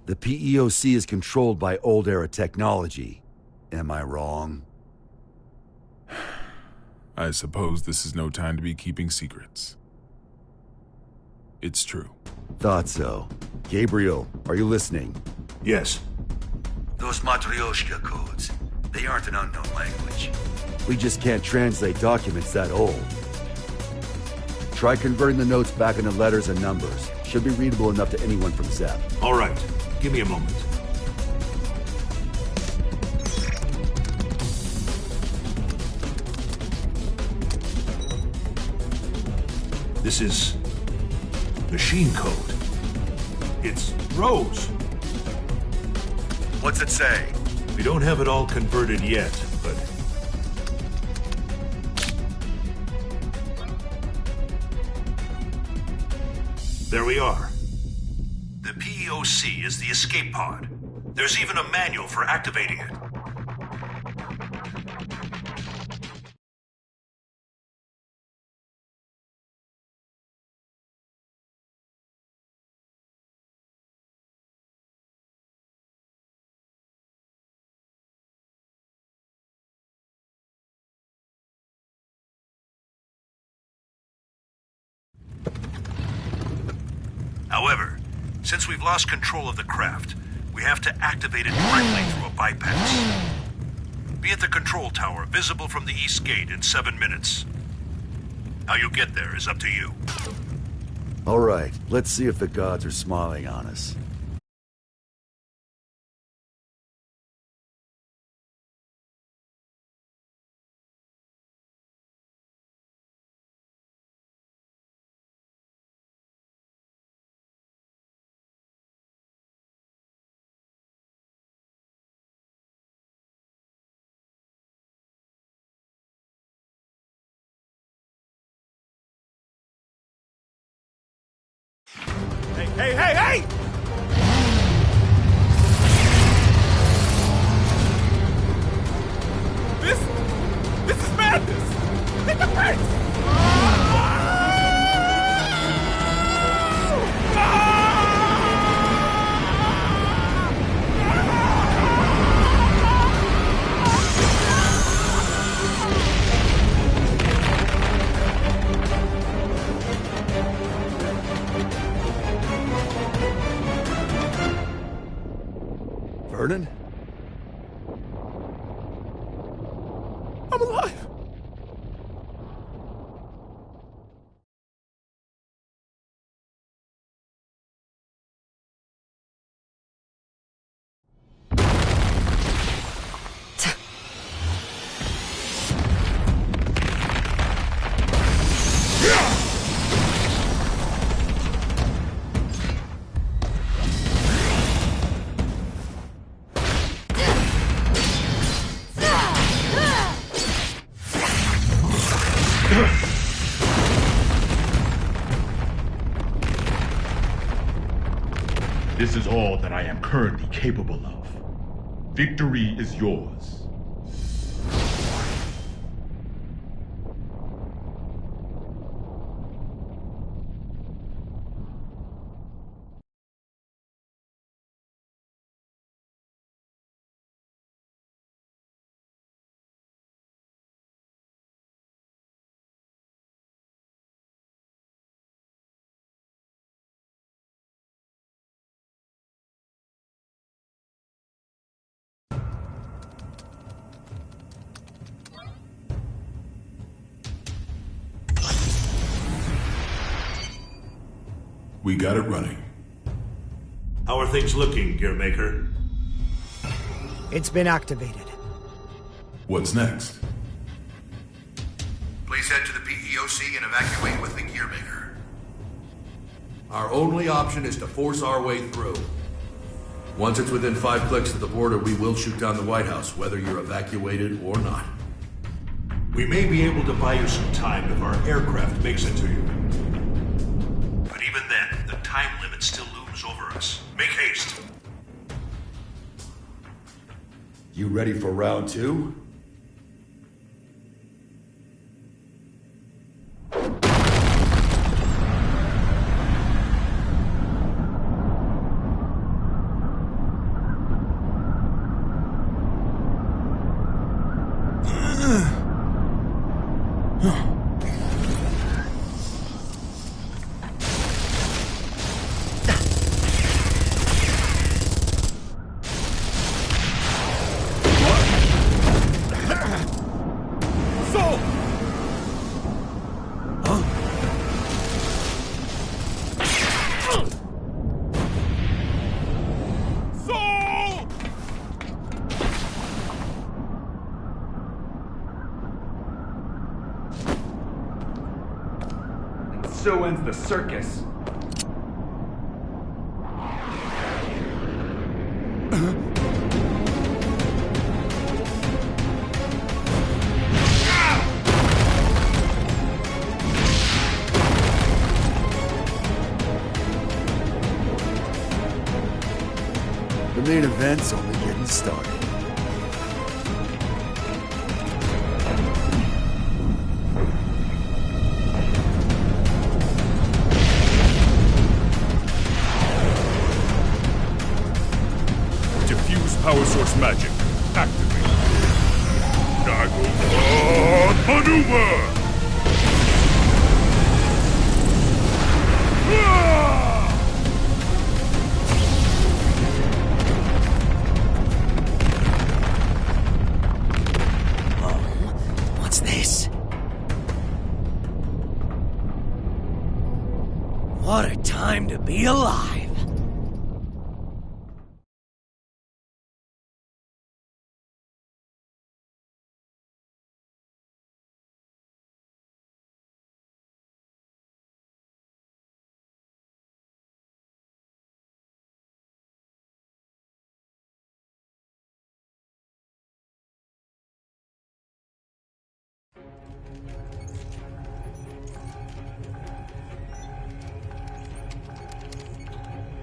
The PEOC is controlled by old-era technology. Am I wrong? I suppose this is no time to be keeping secrets. It's true. Thought so. Gabriel, are you listening? Yes. Those Matryoshka codes, they aren't an unknown language. We just can't translate documents that old. Try converting the notes back into letters and numbers. Should be readable enough to anyone from Zep. All right. Give me a moment. This is machine code. It's Rose. What's it say? We don't have it all converted yet, but... there we are. The PEOC is the escape pod. There's even a manual for activating it. However, since we've lost control of the craft, we have to activate it directly through a bypass. Be at the control tower, visible from the east gate in 7 minutes. How you get there is up to you. All right, let's see if the gods are smiling on us. Hey! This is madness! Hit the brakes! Vernon? I'm alive! This is all that I am currently capable of. Victory is yours. We got it running. How are things looking, Gearmaker? It's been activated. What's next? Please head to the PEOC and evacuate with the Gearmaker. Our only option is to force our way through. Once it's within 5 clicks of the border, we will shoot down the White House, whether you're evacuated or not. We may be able to buy you some time if our aircraft makes it to you. But even then, the time limit still looms over us. Make haste. You ready for round 2? So ends the circus. The main event's only getting started. Diffuse power source magic. Activate. Dagglebot maneuver! What's this? What a time to be alive!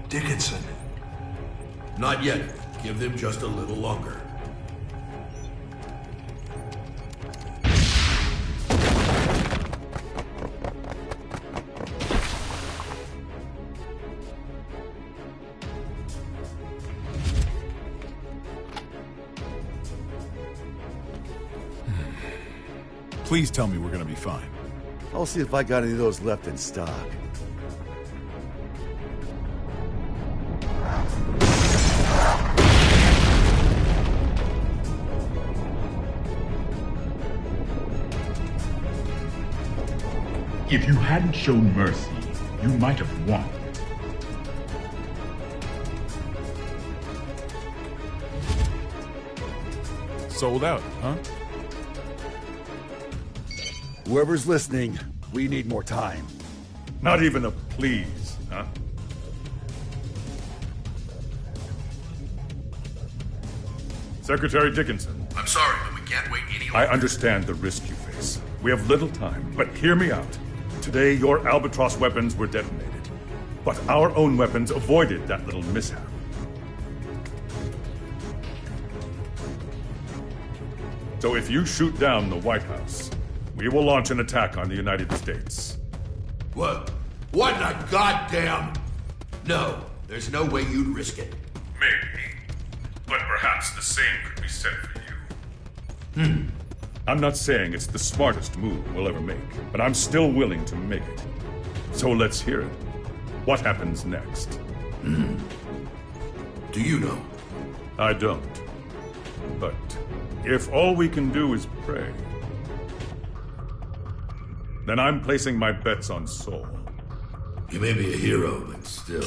Dickinson. Not yet. Give them just a little longer. Please tell me we're gonna be fine. I'll see if I got any of those left in stock. If you hadn't shown mercy, you might have won. Sold out, huh? Whoever's listening, we need more time. Not even a please, huh? Secretary Dickinson. I'm sorry, but we can't wait any longer. I understand the risk you face. We have little time, but hear me out. Today, your Albatross weapons were detonated, but our own weapons avoided that little mishap. So if you shoot down the White House, we will launch an attack on the United States. What? What in the goddamn... No, there's no way you'd risk it. Maybe, but perhaps the same could be said for you. I'm not saying it's the smartest move we'll ever make, but I'm still willing to make it. So let's hear it. What happens next? Do you know? I don't. But if all we can do is pray, then I'm placing my bets on Sol. You may be a hero, but still...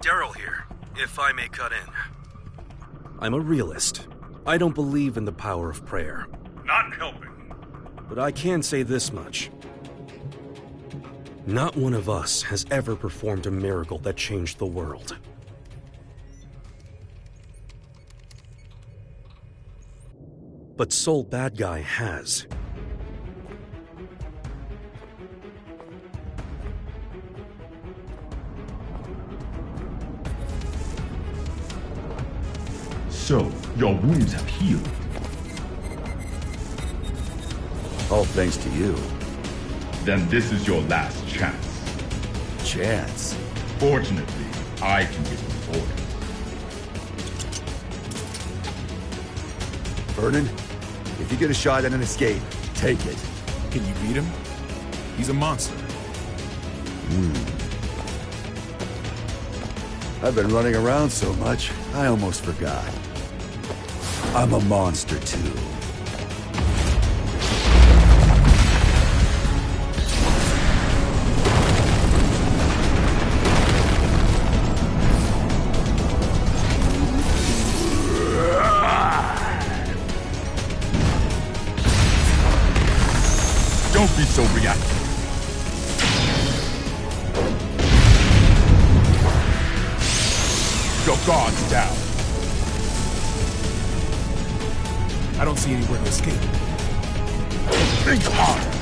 Daryl here, if I may cut in. I'm a realist. I don't believe in the power of prayer. Not helping. But I can say this much. Not one of us has ever performed a miracle that changed the world. But Sol Bad Guy has. So, your wounds have healed. All thanks to you. Then this is your last chance. Chance? Fortunately, I can give you orders. Vernon, if you get a shot at an escape, take it. Can you beat him? He's a monster. I've been running around so much, I almost forgot. I'm a monster too. Don't be so reactive. your guards down. I don't see anywhere to escape. Think harder.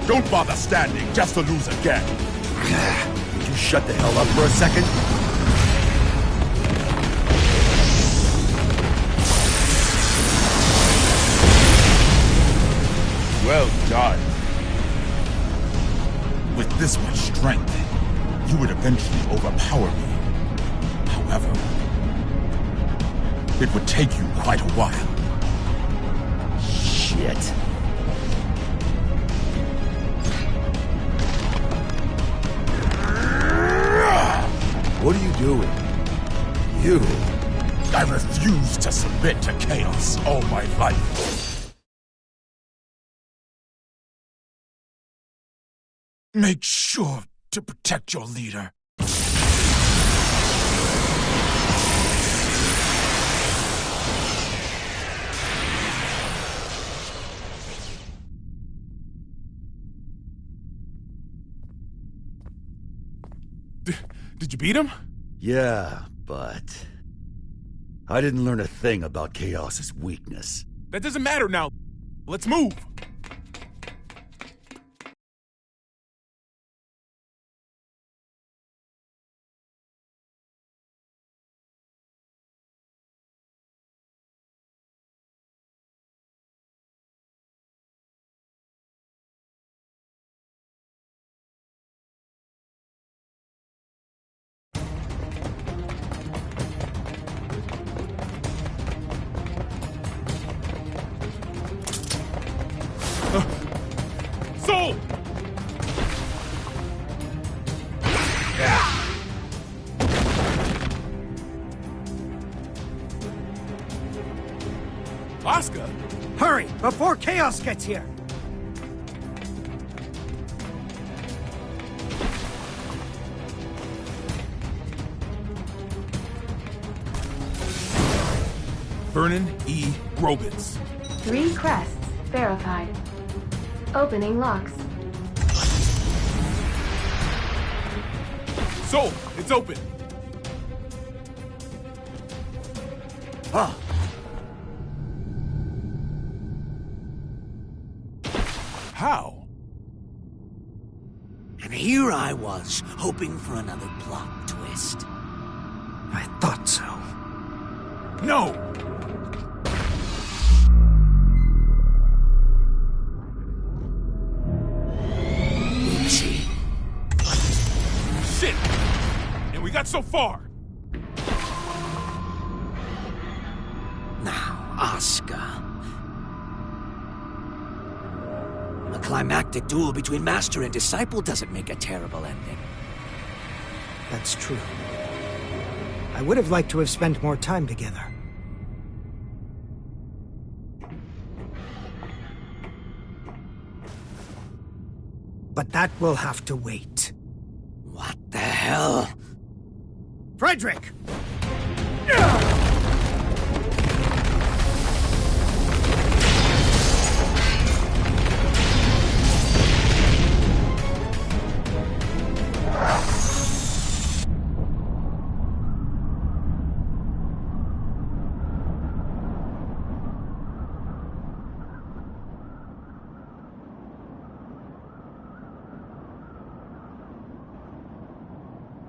Don't bother standing just to lose again. Would you shut the hell up for a second? Well done. With this much strength, you would eventually overpower me. However, it would take you quite a while. Shit. What are you doing? You? I refuse to submit to chaos all my life. Make sure to protect your leader. Did you beat him? Yeah, but... I didn't learn a thing about Chaos's weakness. That doesn't matter now. Let's move. Soul! Asuka? Hurry, before Chaos gets here! Vernon E. Grobitz. 3 crests verified. Opening locks. Soul, it's open. Huh. How? And here I was, hoping for another plot twist. I thought so. No! Oopsie. Shit! And we got so far! Now, Asuka. A climactic duel between master and disciple doesn't make a terrible ending. That's true. I would have liked to have spent more time together. But that will have to wait. What the hell? Frederick!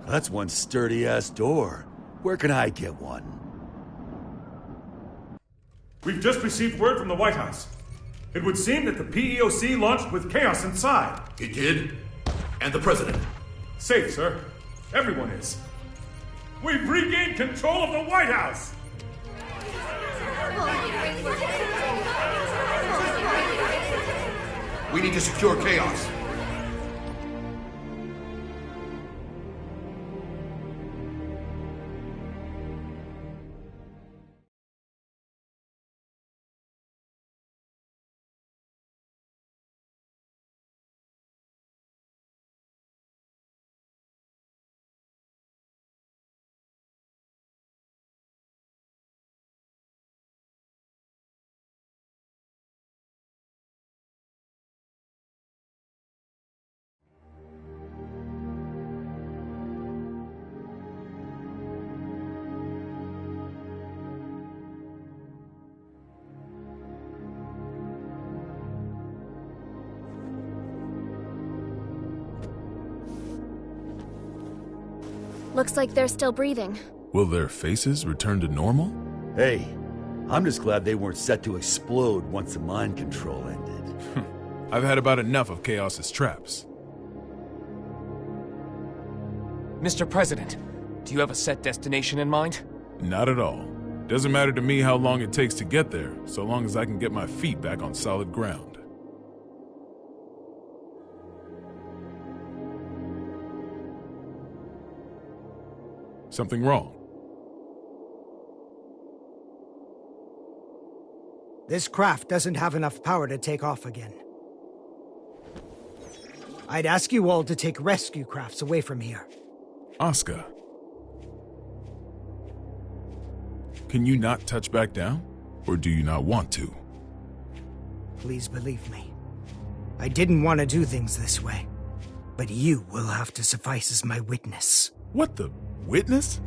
That's one sturdy-ass door. Where can I get one? We've just received word from the White House. It would seem that the PEOC launched with chaos inside. It did? And the president? Safe, sir. Everyone is. We've regained control of the White House! We need to secure chaos. Looks like they're still breathing. Will their faces return to normal? Hey, I'm just glad they weren't set to explode once the mind control ended. I've had about enough of Chaos's traps. Mr. President, do you have a set destination in mind? Not at all. Doesn't matter to me how long it takes to get there, so long as I can get my feet back on solid ground. Something wrong? This craft doesn't have enough power to take off again. I'd ask you all to take rescue crafts away from here. Oscar. Can you not touch back down? Or do you not want to? Please believe me. I didn't want to do things this way. But you will have to suffice as my witness. What the? Witness?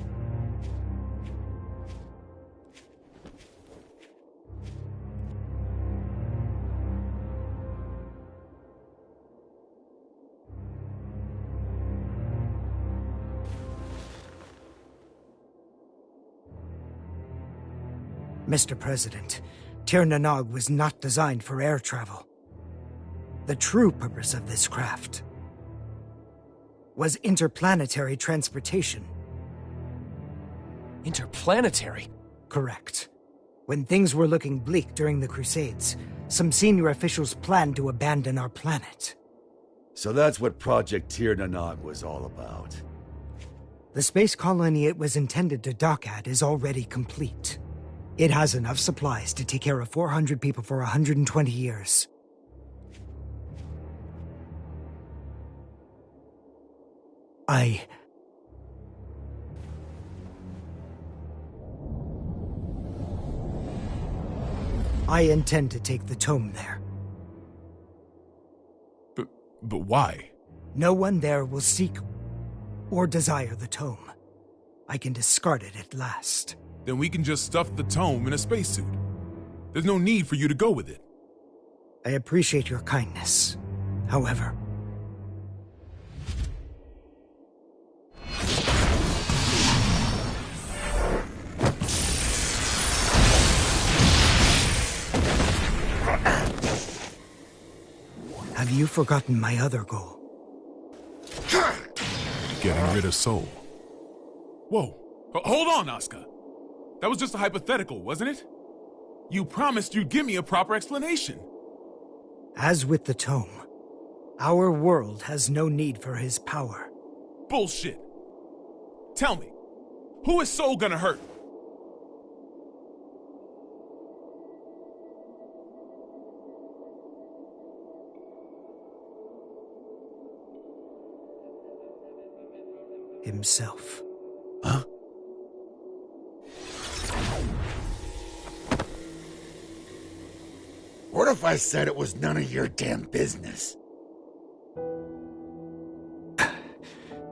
Mr. President, Tir Nanog was not designed for air travel. The true purpose of this craft was interplanetary transportation. Interplanetary? Correct. When things were looking bleak during the Crusades, some senior officials planned to abandon our planet. So that's what Project Tir Nanog was all about. The space colony it was intended to dock at is already complete. It has enough supplies to take care of 400 people for 120 years. I intend to take the tome there. But why? No one there will seek or desire the tome. I can discard it at last. Then we can just stuff the tome in a spacesuit. There's no need for you to go with it. I appreciate your kindness. However, have you forgotten my other goal? Getting rid of Soul. Whoa. Hold on, Oscar. That was just a hypothetical, wasn't it? You promised you'd give me a proper explanation. As with the tome, our world has no need for his power. Bullshit. Tell me, who is Soul gonna hurt? Himself. Huh? What if I said it was none of your damn business?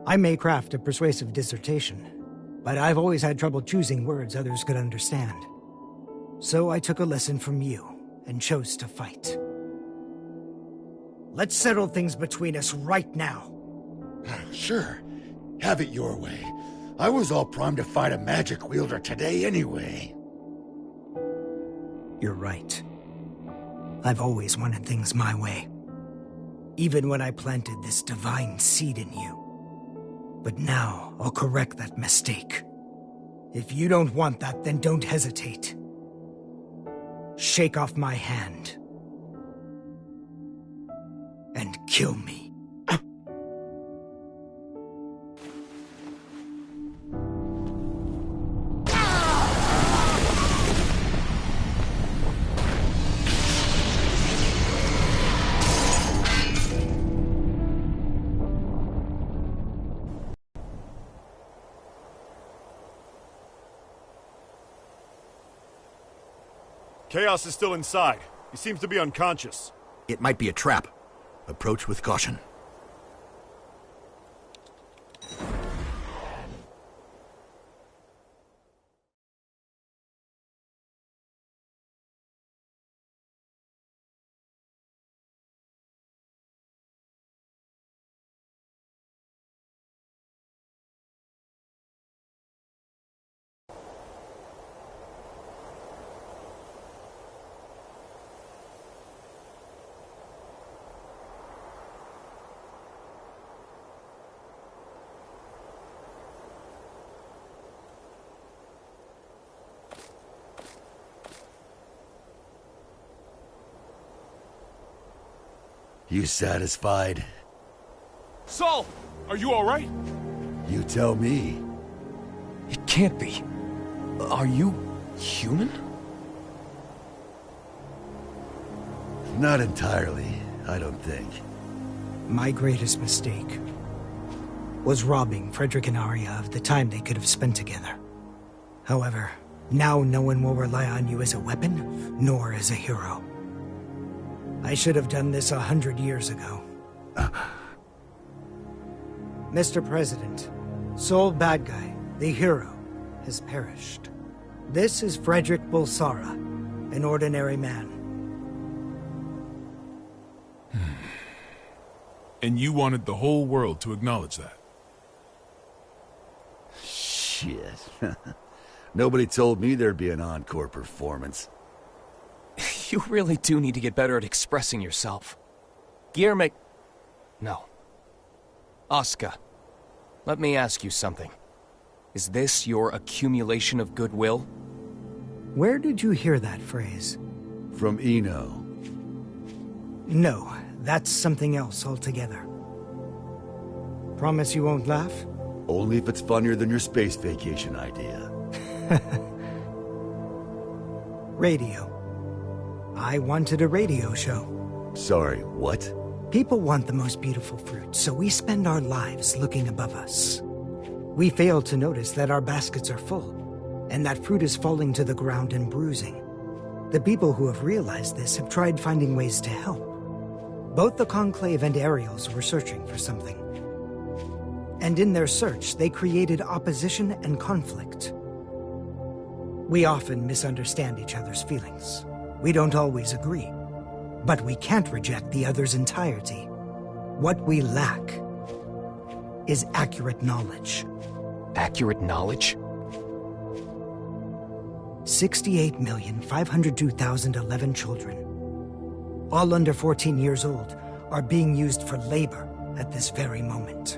I may craft a persuasive dissertation, but I've always had trouble choosing words others could understand. So I took a lesson from you and chose to fight. Let's settle things between us right now. Sure. Have it your way. I was all primed to fight a magic wielder today anyway. You're right. I've always wanted things my way. Even when I planted this divine seed in you. But now, I'll correct that mistake. If you don't want that, then don't hesitate. Shake off my hand. And kill me. Chaos is still inside. He seems to be unconscious. It might be a trap. Approach with caution. You satisfied? Saul, are you alright? You tell me. It can't be. Are you human? Not entirely, I don't think. My greatest mistake was robbing Frederick and Arya of the time they could have spent together. However, now no one will rely on you as a weapon, nor as a hero. I should have done this 100 years ago. Mr. President, Sol Badguy, the hero, has perished. This is Frederick Bulsara, an ordinary man. And you wanted the whole world to acknowledge that. Shit. Nobody told me there'd be an encore performance. You really do need to get better at expressing yourself. Guillermo... No. Oscar, let me ask you something. Is this your accumulation of goodwill? Where did you hear that phrase? From Eno. No, that's something else altogether. Promise you won't laugh? Only if it's funnier than your space vacation idea. Radio. I wanted a radio show. Sorry, what? People want the most beautiful fruit, so we spend our lives looking above us. We fail to notice that our baskets are full, and that fruit is falling to the ground and bruising. The people who have realized this have tried finding ways to help. Both the Conclave and Ariels were searching for something. And in their search, they created opposition and conflict. We often misunderstand each other's feelings. We don't always agree. But we can't reject the other's entirety. What we lack is accurate knowledge. Accurate knowledge? 68,502,011 children, all under 14 years old, are being used for labor at this very moment.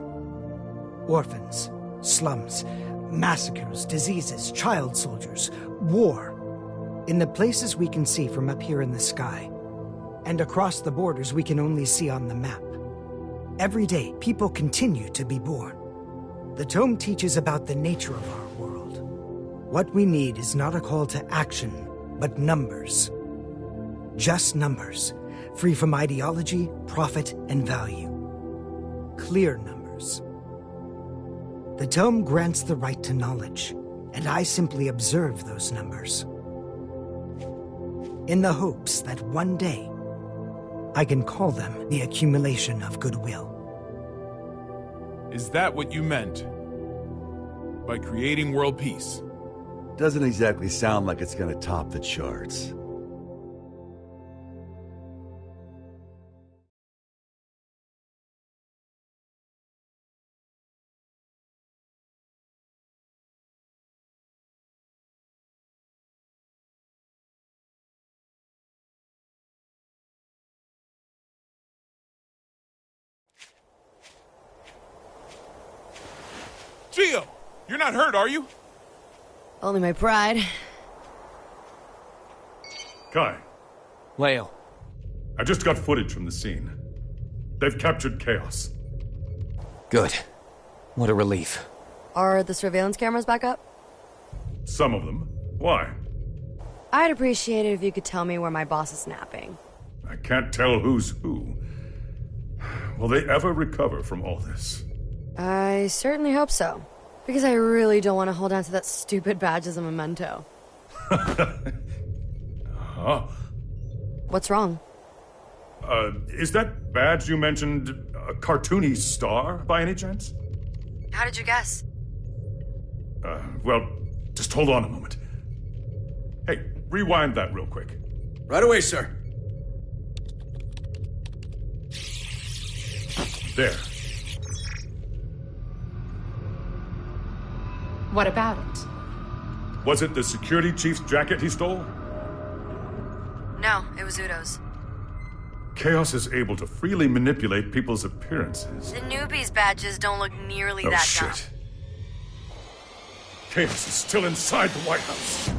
Orphans, slums, massacres, diseases, child soldiers, war. In the places we can see from up here in the sky, and across the borders we can only see on the map. Every day, people continue to be born. The tome teaches about the nature of our world. What we need is not a call to action, but numbers. Just numbers, free from ideology, profit, and value. Clear numbers. The tome grants the right to knowledge, and I simply observe those numbers. In the hopes that one day, I can call them the accumulation of goodwill. Is that what you meant by creating world peace? Doesn't exactly sound like it's gonna top the charts. Gio, you're not hurt, are you? Only my pride. Kai. Leo. I just got footage from the scene. They've captured Chaos. Good. What a relief. Are the surveillance cameras back up? Some of them. Why? I'd appreciate it if you could tell me where my boss is napping. I can't tell who's who. Will they ever recover from all this? I certainly hope so. Because I really don't want to hold on to that stupid badge as a memento. Huh? What's wrong? Is that badge you mentioned a cartoony star, by any chance? How did you guess? Well, just hold on a moment. Hey, rewind that real quick. Right away, sir. There. What about it? Was it the security chief's jacket he stole? No, it was Udo's. Chaos is able to freely manipulate people's appearances. The newbies' badges don't look nearly Oh, that shit. dumb. Chaos is still inside the White House.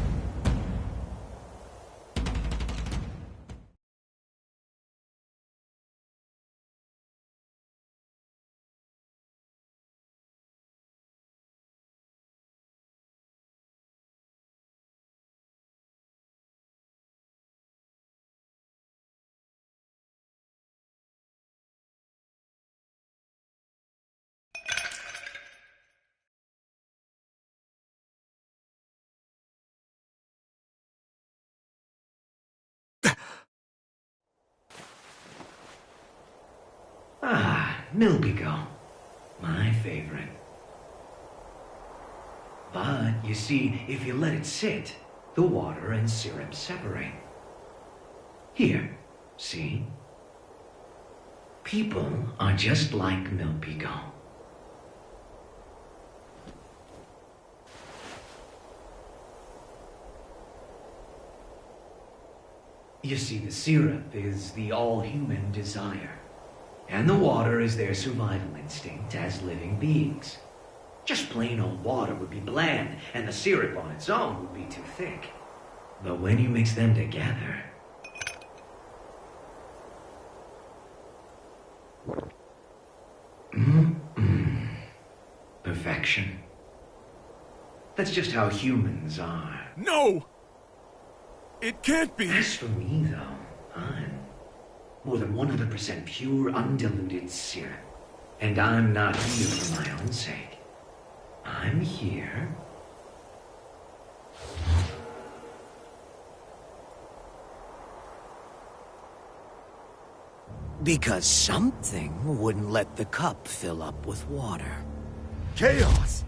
Ah, Milbigo. My favorite. But, you see, if you let it sit, the water and syrup separate. Here, see? People are just like Milbigo. You see, the syrup is the all-human desire, and the water is their survival instinct as living beings. Just plain old water would be bland, and the syrup on its own would be too thick. But when you mix them together... Perfection. That's just how humans are. No! It can't be! As for me, though, I'm more than 100% pure, undiluted syrup. And I'm not here for my own sake. I'm here... because something wouldn't let the cup fill up with water. Chaos!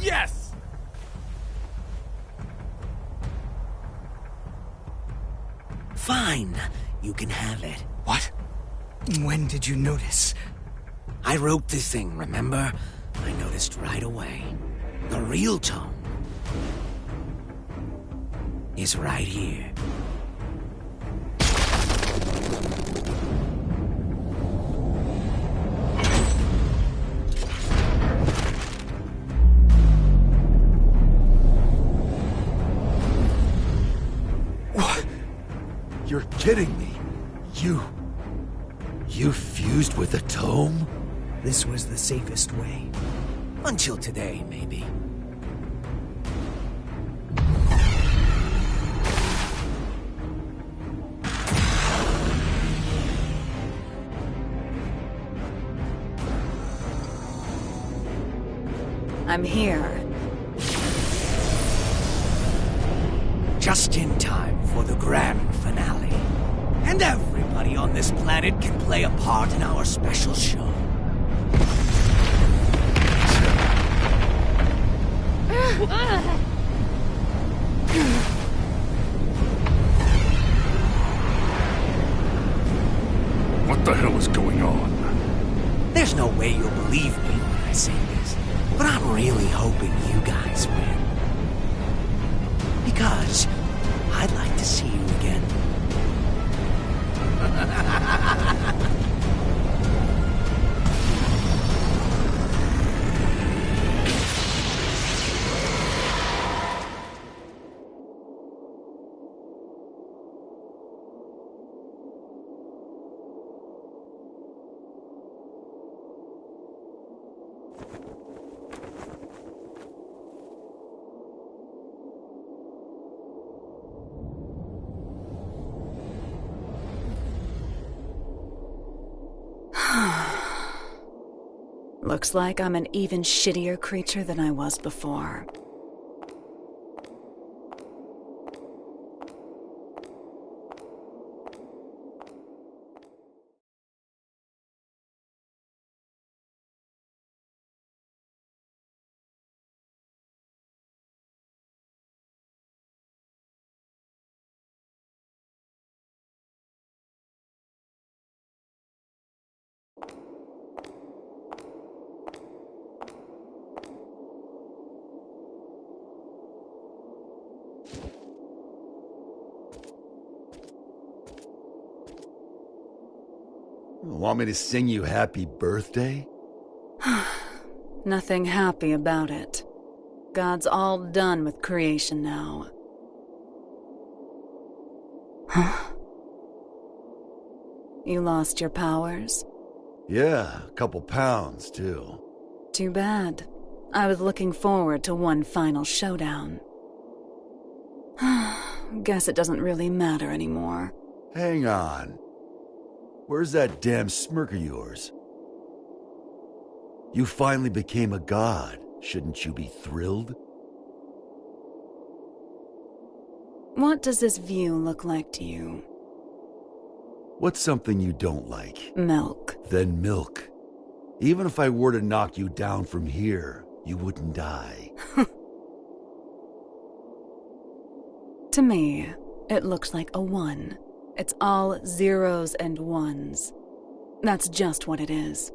Yes! Fine. You can have it. What? When did you notice? I wrote the thing, remember? I noticed right away. The real tone is right here. What? You're kidding me. You fused with the tome? This was the safest way. Until today, maybe. I'm here. Just in time for the grand finale. And everybody on this planet can play a part in our special show. What the hell is going on? There's no way you'll believe me when I say this, but I'm really hoping you guys win. Because I'd like to see you again. Looks like I'm an even shittier creature than I was before. Want me to sing you happy birthday? Nothing happy about it. God's all done with creation now. You lost your powers? Yeah, a couple pounds, too. Too bad. I was looking forward to one final showdown. guess it doesn't really matter anymore. Hang on. Where's that damn smirk of yours? You finally became a god. Shouldn't you be thrilled? What does this view look like to you? What's something you don't like? Milk. Then milk. Even if I were to knock you down from here, you wouldn't die. To me, it looks like a 1. It's all zeros and ones. That's just what it is.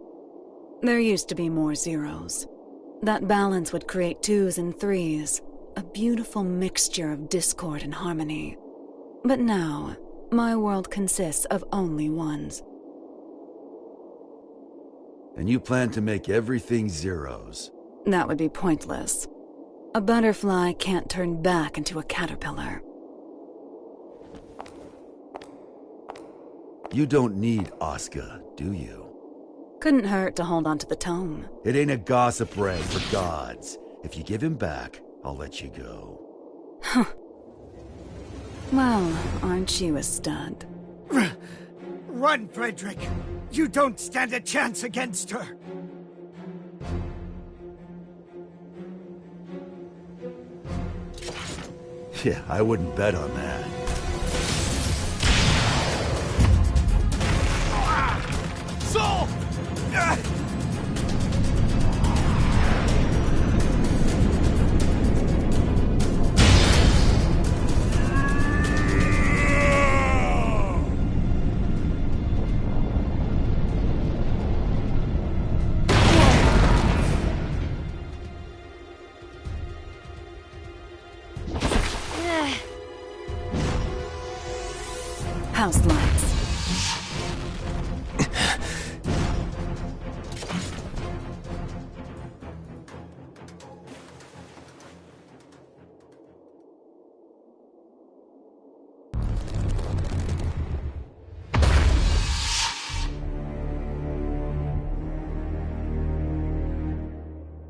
There used to be more zeros. That balance would create 2s and 3s, a beautiful mixture of discord and harmony. But now, my world consists of only 1s. And you plan to make everything zeros? That would be pointless. A butterfly can't turn back into a caterpillar. You don't need Asuka, do you? Couldn't hurt to hold on to the tome. It ain't a gossip rag for gods. If you give him back, I'll let you go. Huh. Well, aren't you a stud? Run, Frederick! You don't stand a chance against her! Yeah, I wouldn't bet on that. Soul! House lights.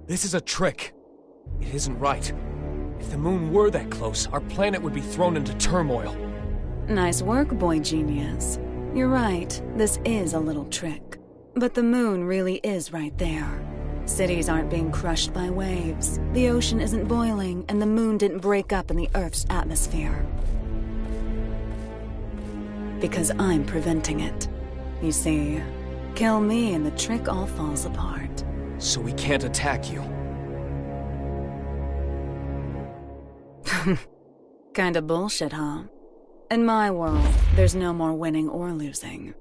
This is a trick. It isn't right. If the moon were that close, our planet would be thrown into turmoil. Nice work, boy genius. You're right, this is a little trick. But the moon really is right there. Cities aren't being crushed by waves, the ocean isn't boiling, and the moon didn't break up in the Earth's atmosphere. Because I'm preventing it. You see, kill me and the trick all falls apart. So we can't attack you. Kinda bullshit, huh? In my world, there's no more winning or losing.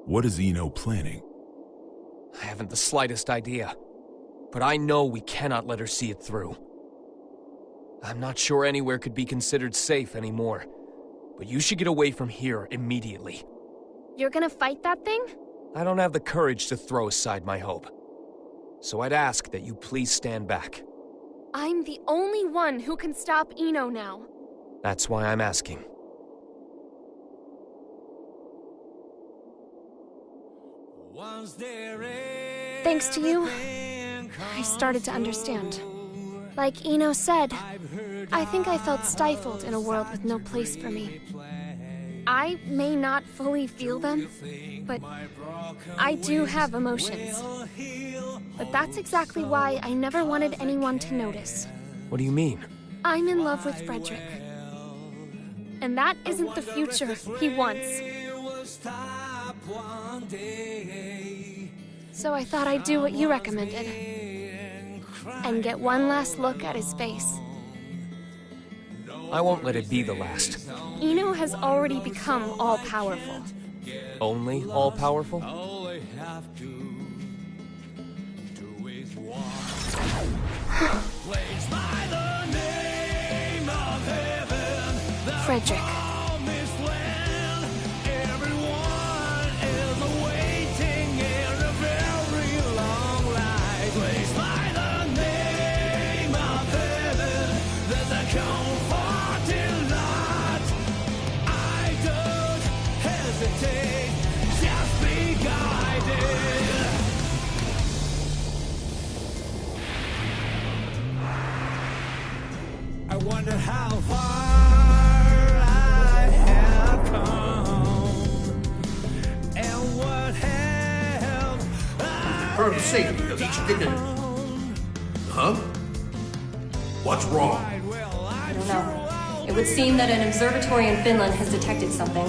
What is Eno planning? I haven't the slightest idea. But I know we cannot let her see it through. I'm not sure anywhere could be considered safe anymore. But you should get away from here immediately. You're gonna fight that thing? I don't have the courage to throw aside my hope. So I'd ask that you please stand back. I'm the only one who can stop Eno now. That's why I'm asking. Thanks to you, I started to understand. Like Eno said, I think I felt stifled in a world with no place for me. I may not fully feel them, but I do have emotions. But that's exactly why I never wanted anyone to notice. What do you mean? I'm in love with Frederick. And that isn't the future he wants. So I thought I'd do what you recommended. And get one last look at his face. I won't let it be the last. Eno has already become all-powerful. Only all-powerful? Plays by the Frederick. I wonder how far I have come, and what have Confirm the safety of each dignity. Huh? What's wrong? I don't know. It would seem that an observatory in Finland has detected something.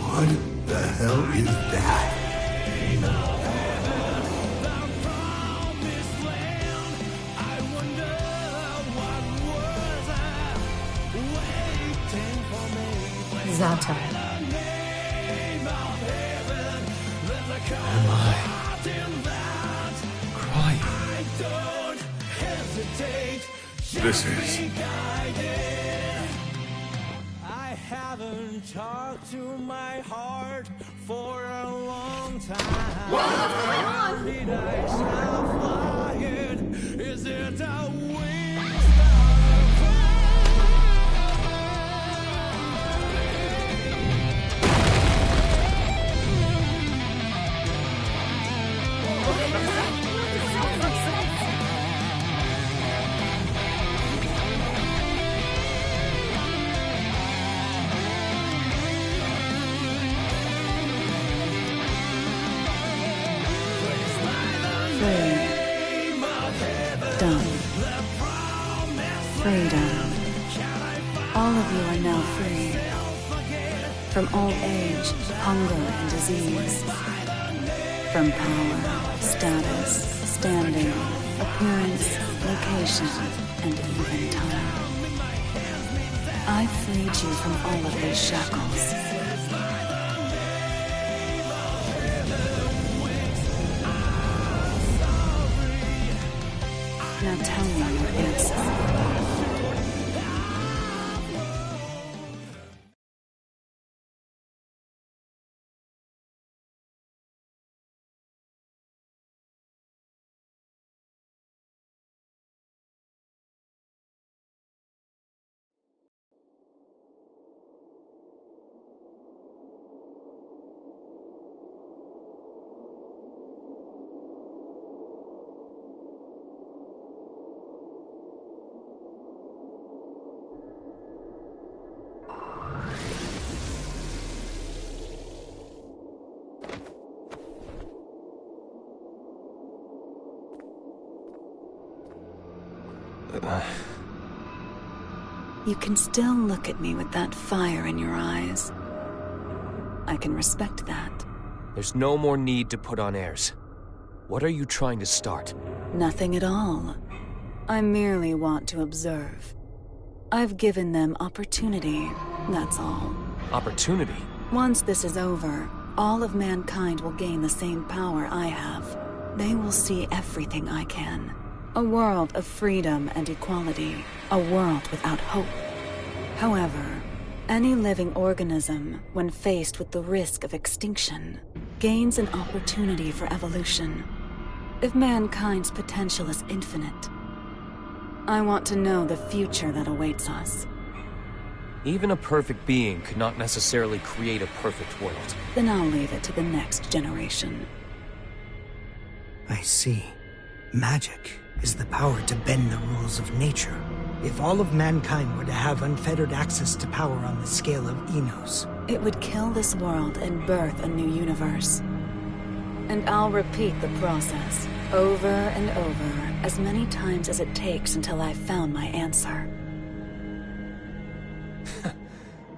What the hell is that? Zata. Am I crying? This is... I haven't talked to my heart for a long time. What's going on? Did I stop flying? Is it a wind? Freedom. All of you are now free. From old age, hunger and disease. From power, status, standing, appearance, location, and even time. I freed you from all of these shackles. Now tell me your answer. You can still look at me with that fire in your eyes. I can respect that. There's no more need to put on airs. What are you trying to start? Nothing at all. I merely want to observe. I've given them opportunity, that's all. Opportunity? Once this is over, all of mankind will gain the same power I have. They will see everything I can. A world of freedom and equality. A world without hope. However, any living organism, when faced with the risk of extinction, gains an opportunity for evolution. If mankind's potential is infinite, I want to know the future that awaits us. Even a perfect being could not necessarily create a perfect world. Then I'll leave it to the next generation. I see. Magic is the power to bend the rules of nature. If all of mankind were to have unfettered access to power on the scale of Enos, it would kill this world and birth a new universe. And I'll repeat the process, over and over, as many times as it takes until I've found my answer.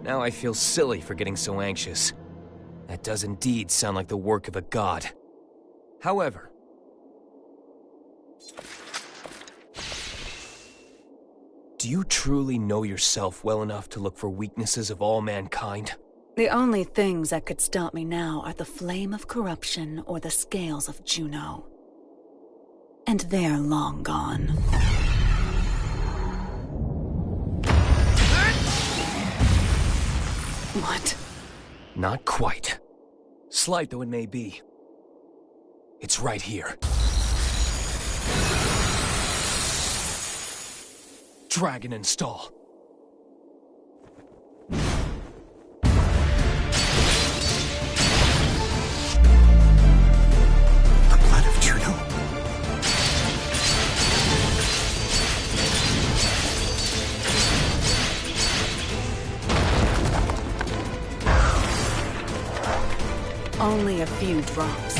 Now I feel silly for getting so anxious. That does indeed sound like the work of a god. However, do you truly know yourself well enough to look for weaknesses of all mankind? The only things that could stop me now are the flame of corruption or the scales of Juno. And they're long gone. What? Not quite. Slight though it may be. It's right here. Dragon install. The blood of Juno. Only a few drops.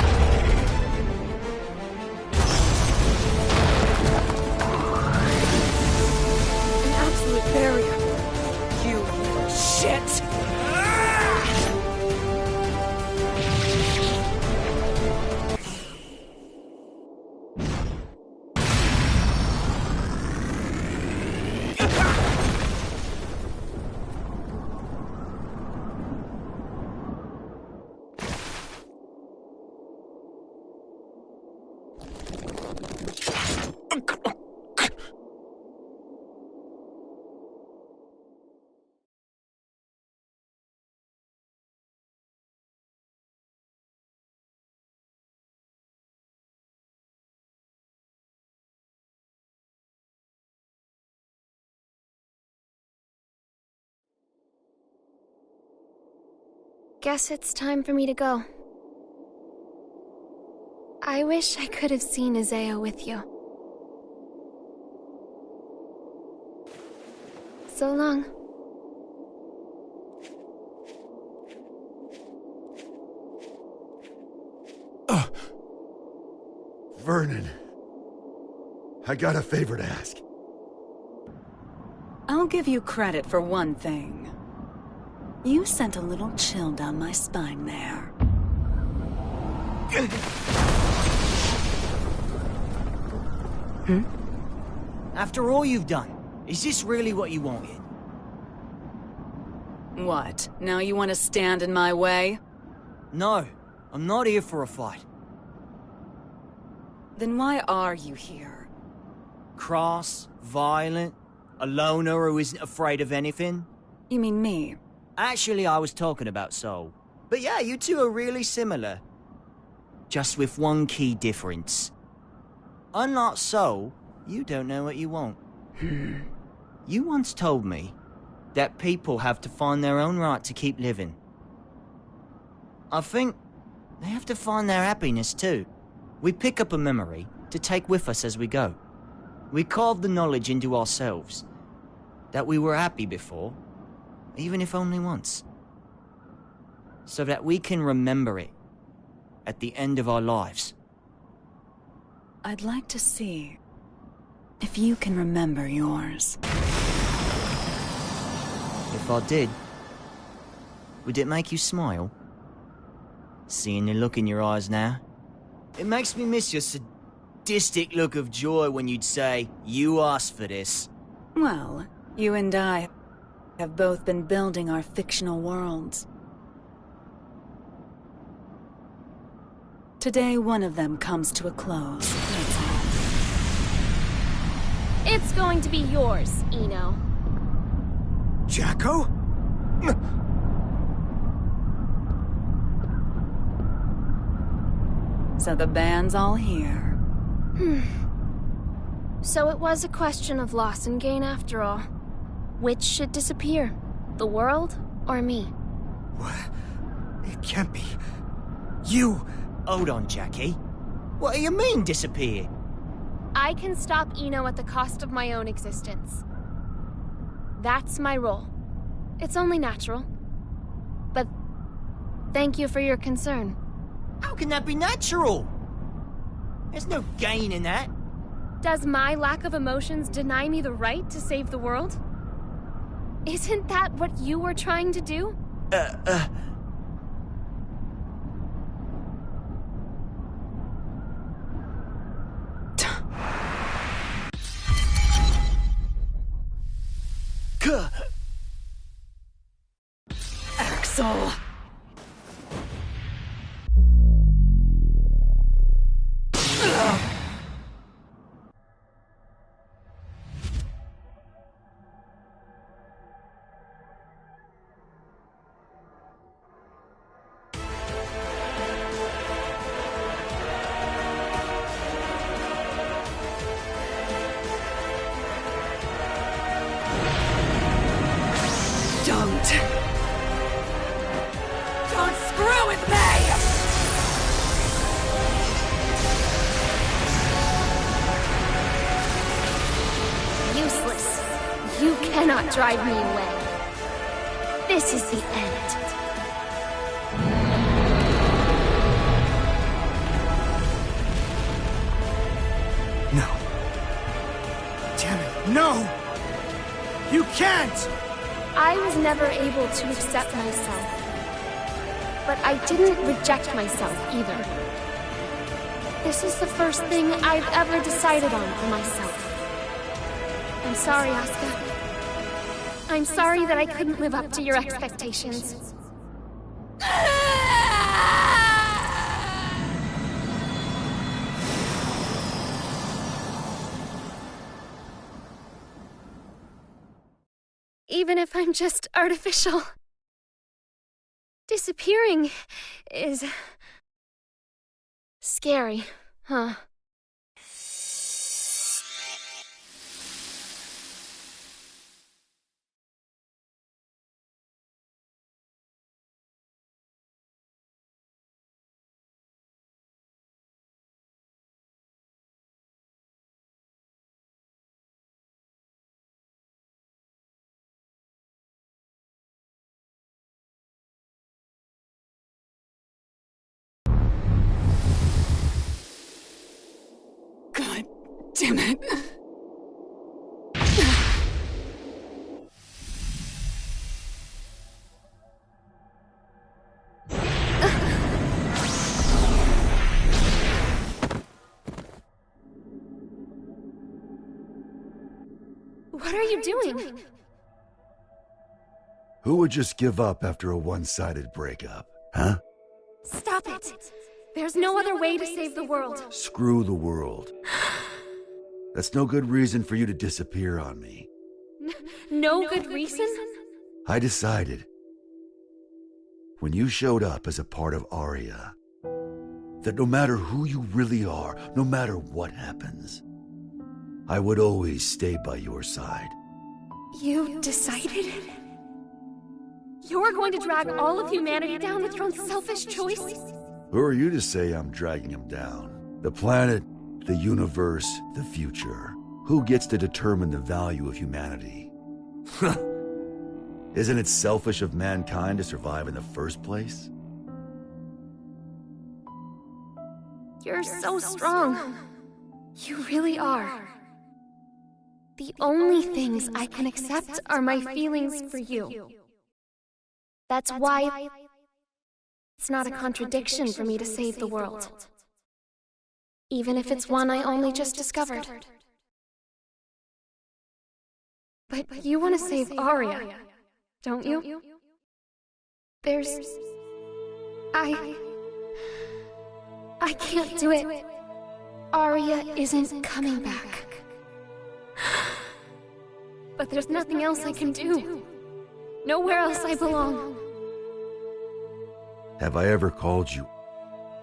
An absolute barrier. You little shit! Guess it's time for me to go. I wish I could have seen Isaiah with you. So long. Vernon. I got a favor to ask. I'll give you credit for one thing. You sent a little chill down my spine there. After all you've done, is this really what you wanted? What? Now you want to stand in my way? No, I'm not here for a fight. Then why are you here? Cross, violent, a loner who isn't afraid of anything? You mean me? Actually, I was talking about Soul. But yeah, you two are really similar. Just with one key difference. Unlike Soul, you don't know what you want. You once told me that people have to find their own right to keep living. I think they have to find their happiness too. We pick up a memory to take with us as we go. We carve the knowledge into ourselves that we were happy before, even if only once. So that we can remember it at the end of our lives. I'd like to see if you can remember yours. If I did, would it make you smile? Seeing the look in your eyes now? It makes me miss your sadistic look of joy when you'd say, "You asked for this." Well, you and I have both been building our fictional worlds. Today, one of them comes to a close, that's all. It's going to be yours, Eno. Jacko? So the band's all here. So it was a question of loss and gain after all. Which should disappear? The world or me? What? It can't be. You! Hold on, Jackie. What do you mean, disappear? I can stop Eno at the cost of my own existence. That's my role. It's only natural. But thank you for your concern. How can that be natural? There's no gain in that. Does my lack of emotions deny me the right to save the world? Isn't that what you were trying to do? Axel! You cannot drive me away. This is the end. No. Damn it, no! You can't! I was never able to accept myself. But I didn't reject myself either. This is the first thing I've ever decided on for myself. I'm sorry, Asuka. I'm sorry that I couldn't live up to your expectations. Even if I'm just artificial. Disappearing is... scary, huh? God damn it. What are you doing? Who would just give up after a one-sided breakup, huh? Stop it! There's no other way to save the world. Screw the world. That's no good reason for you to disappear on me. No good reason? I decided, when you showed up as a part of Aria, that no matter who you really are, no matter what happens, I would always stay by your side. You decided? You're going to drag all of humanity down with your own selfish choice? Who are you to say I'm dragging him down? The planet, the universe, the future. Who gets to determine the value of humanity? Isn't it selfish of mankind to survive in the first place? You're so strong. You really are. The only things I can accept are my feelings for you. That's why it's not a contradiction for me to save the world. Even if it's one I only just discovered. But you want to save Aria, don't you? I can't do it. Aria isn't coming back. But there's nothing else I can do. Nowhere else I belong. Have I ever called you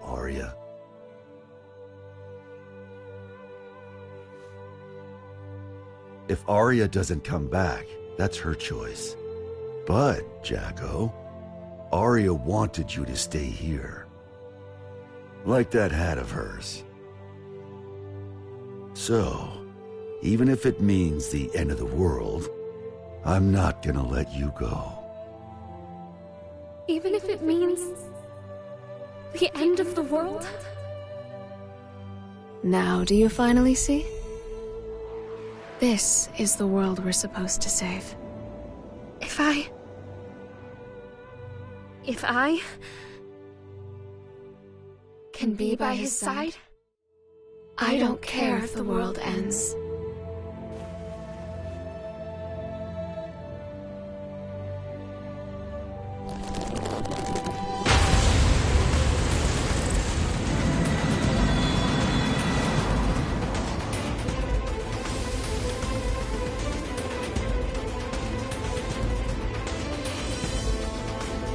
Aria? If Aria doesn't come back, that's her choice. But, Jacko, Aria wanted you to stay here. Like that hat of hers. So, even if it means the end of the world, I'm not gonna let you go. Even if it means the end of the world? Now do you finally see? This is the world we're supposed to save. If I can be by his side, I don't care if the world ends.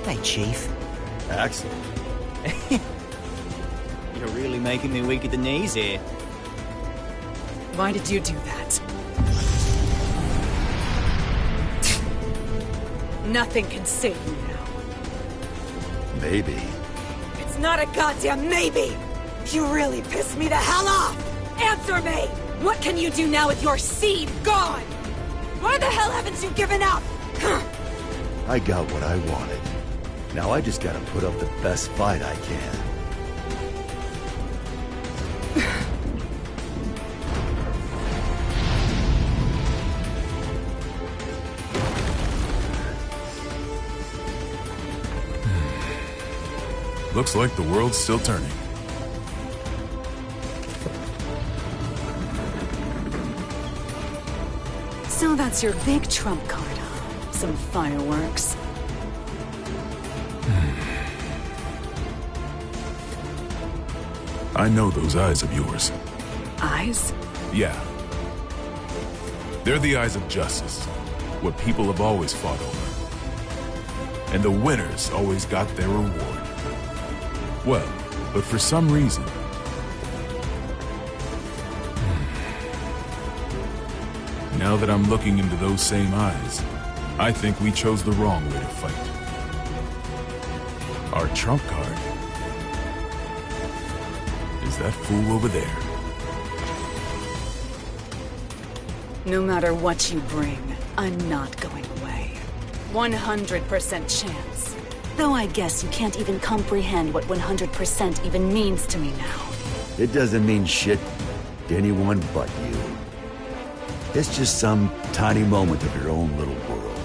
Hey, Chief. Axel. You're really making me weak at the knees here. Why did you do that? Nothing can save you now. Maybe. It's not a goddamn maybe! You really pissed me the hell off! Answer me! What can you do now with your seed gone? Why the hell haven't you given up? I got what I wanted. Now I just gotta put up the best fight I can. Looks like the world's still turning. So that's your big trump card, huh? Some fireworks. I know those eyes of yours. Eyes? Yeah. They're the eyes of justice. What people have always fought over. And the winners always got their reward. Well, but for some reason... Now that I'm looking into those same eyes, I think we chose the wrong way to fight. Our trump card is that fool over there. No matter what you bring, I'm not going away. 100% chance. Though I guess you can't even comprehend what 100% even means to me now. It doesn't mean shit to anyone but you. It's just some tiny moment of your own little world.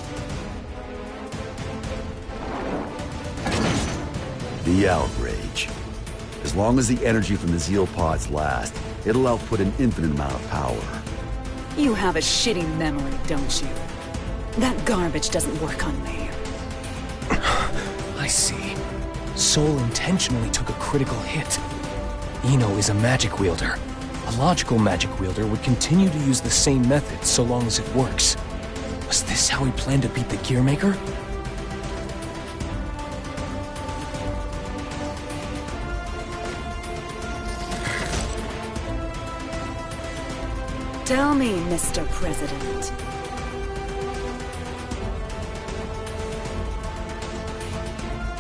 The outrage. As long as the energy from the Zeal pods lasts, it'll output an infinite amount of power. You have a shitty memory, don't you? That garbage doesn't work on me. I see. Soul intentionally took a critical hit. Eno is a magic wielder. A logical magic wielder would continue to use the same method so long as it works. Was this how he planned to beat the Gearmaker? Tell me, Mr. President.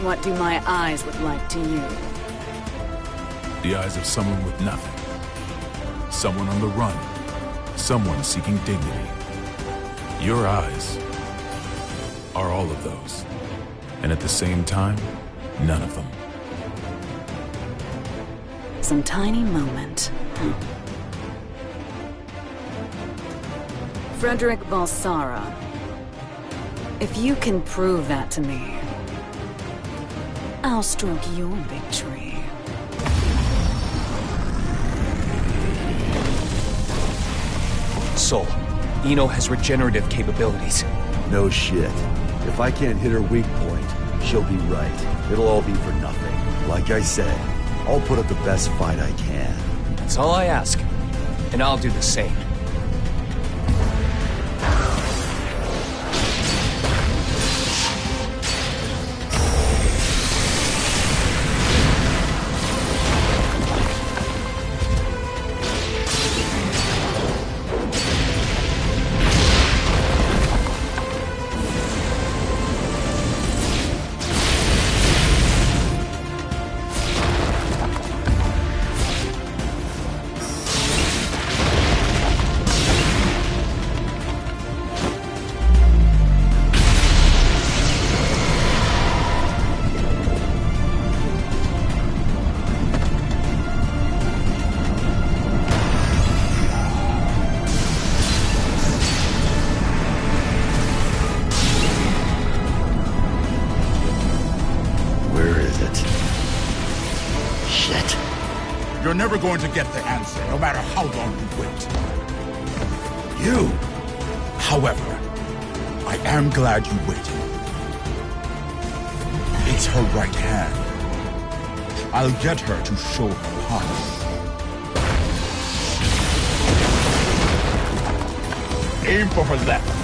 What do my eyes look like to you? The eyes of someone with nothing. Someone on the run. Someone seeking dignity. Your eyes are all of those. And at the same time, none of them. Some tiny moment. Frederick Balsara. If you can prove that to me, I'll stroke your big tree. Soul, Eno has regenerative capabilities. No shit. If I can't hit her weak point, she'll be right. It'll all be for nothing. Like I said, I'll put up the best fight I can. That's all I ask. And I'll do the same. You're never going to get the answer, no matter how long you wait. You, however, I am glad you waited. It's her right hand. I'll get her to show her power. Aim for her left.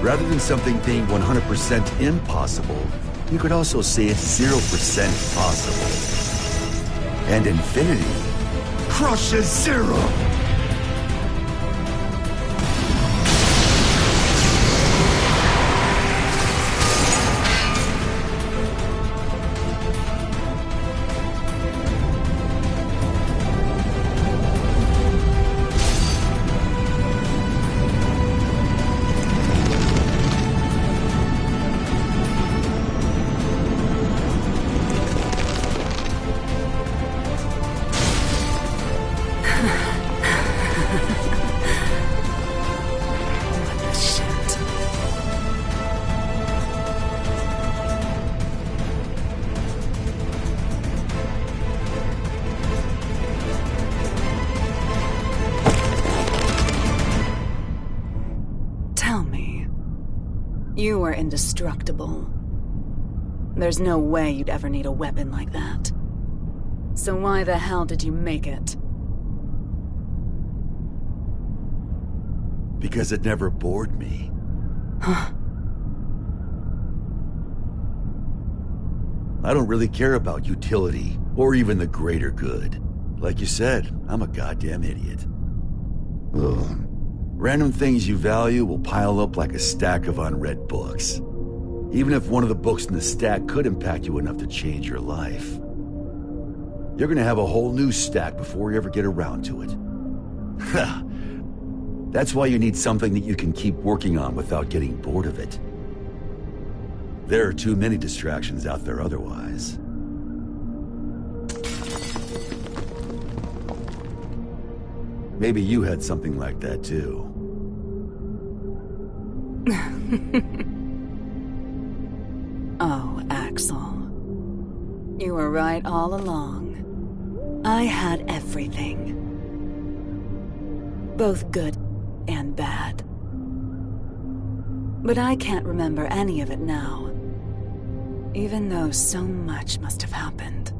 Rather than something being 100% impossible, you could also say it's 0% possible. And infinity crushes zero! You are indestructible. There's no way you'd ever need a weapon like that. So why the hell did you make it? Because it never bored me. Huh. I don't really care about utility, or even the greater good. Like you said, I'm a goddamn idiot. Ugh. Random things you value will pile up like a stack of unread books. Even if one of the books in the stack could impact you enough to change your life. You're gonna have a whole new stack before you ever get around to it. That's why you need something that you can keep working on without getting bored of it. There are too many distractions out there otherwise. Maybe you had something like that too. Oh, Axel. You were right all along. I had everything. Both good and bad. But I can't remember any of it now. Even though so much must have happened.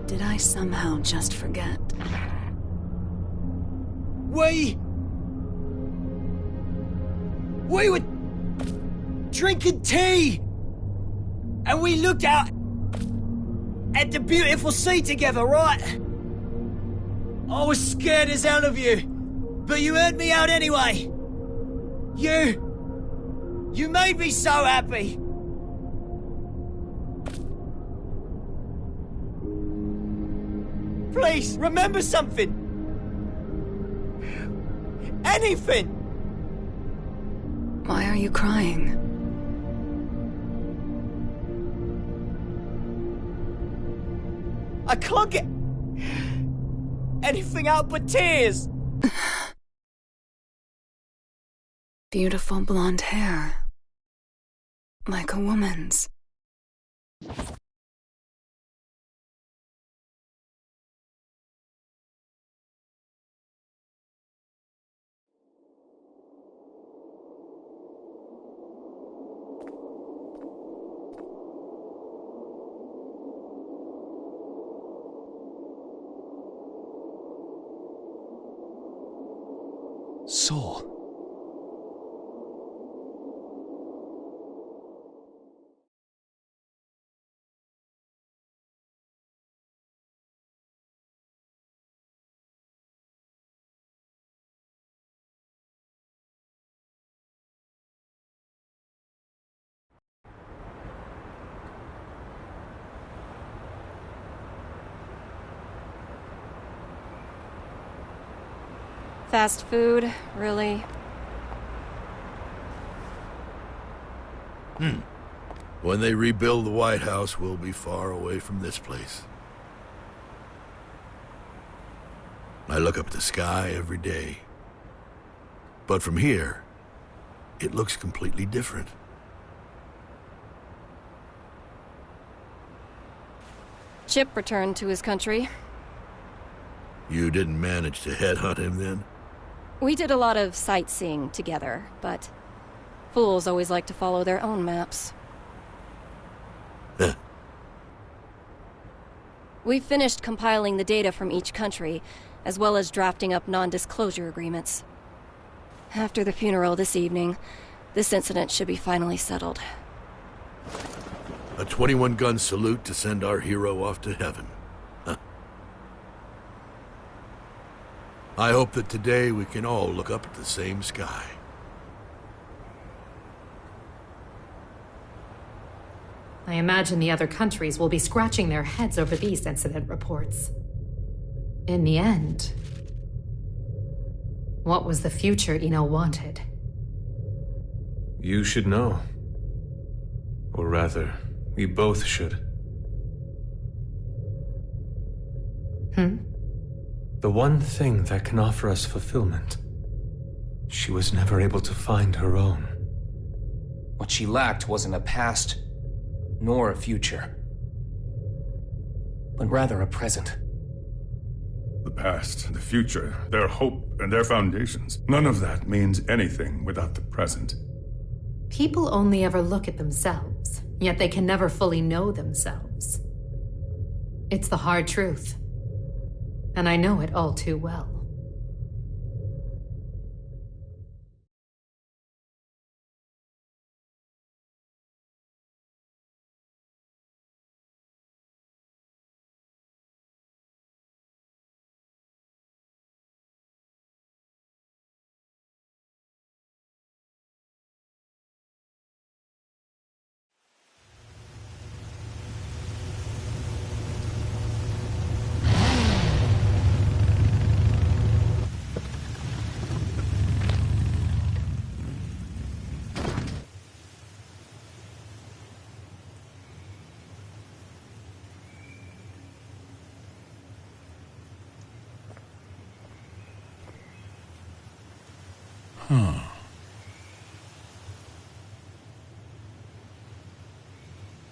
Did I somehow just forget? We were drinking tea, and we looked out at the beautiful sea together, right? I was scared as hell of you, but you heard me out anyway. You made me so happy. Please, remember something. Anything! Why are you crying? I can't get anything out but tears. Beautiful blonde hair. Like a woman's. Soul. Fast food, really? When they rebuild the White House, we'll be far away from this place. I look up at the sky every day. But from here, it looks completely different. Chip returned to his country. You didn't manage to headhunt him then? We did a lot of sightseeing together, but fools always like to follow their own maps. Huh. We finished compiling the data from each country, as well as drafting up non-disclosure agreements. After the funeral this evening, this incident should be finally settled. A 21-gun salute to send our hero off to heaven. Huh. I hope that today we can all look up at the same sky. I imagine the other countries will be scratching their heads over these incident reports. In the end, what was the future Eno wanted? You should know. Or rather, we both should. The one thing that can offer us fulfillment. She was never able to find her own. What she lacked wasn't a past, nor a future, but rather a present. The past, the future, their hope, and their foundations. None of that means anything without the present. People only ever look at themselves, yet they can never fully know themselves. It's the hard truth, and I know it all too well.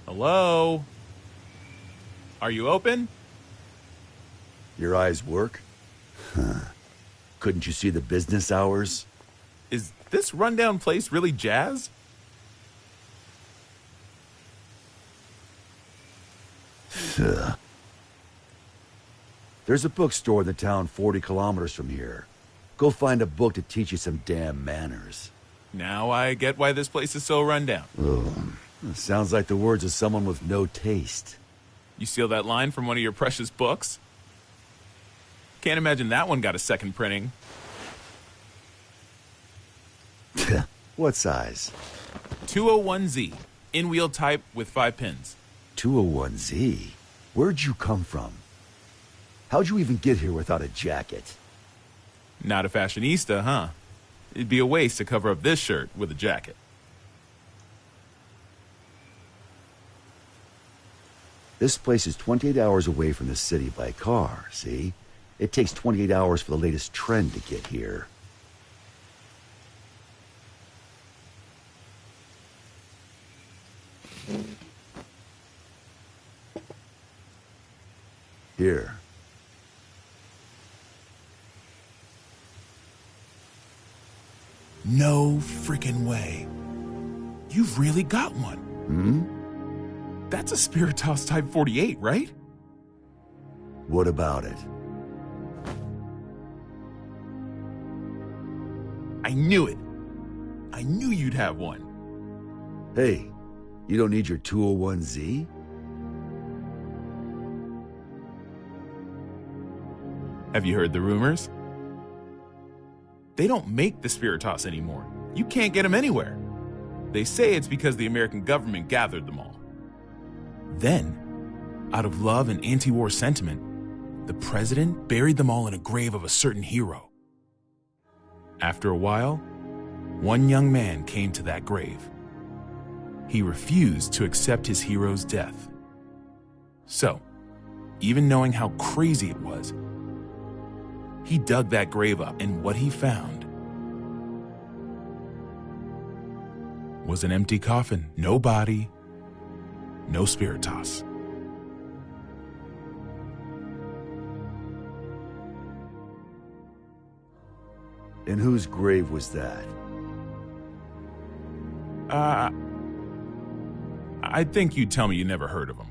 Hello? Are you open? Your eyes work? Huh. Couldn't you see the business hours? Is this rundown place really jazz? There's a bookstore in the town 40 kilometers from here. Go find a book to teach you some damn manners. Now I get why this place is so rundown. Sounds like the words of someone with no taste. You steal that line from one of your precious books? Can't imagine that one got a second printing. What size? 201Z. In-wheel type with 5 pins. 201Z? Where'd you come from? How'd you even get here without a jacket? Not a fashionista, huh? It'd be a waste to cover up this shirt with a jacket. This place is 28 hours away from the city by car, see? It takes 28 hours for the latest trend to get here. Here. No freaking way. You've really got one. That's a Spiritos Type 48, right? What about it? I knew it. I knew you'd have one. Hey, you don't need your 201Z? Have you heard the rumors? They don't make the Spiritos anymore. You can't get them anywhere. They say it's because the American government gathered them all. Then, out of love and anti-war sentiment, the president buried them all in a grave of a certain hero. After a while, one young man came to that grave. He refused to accept his hero's death. So, even knowing how crazy it was, he dug that grave up, and what he found was an empty coffin. No body, no Spiritos. And whose grave was that? I think you'd tell me you never heard of him.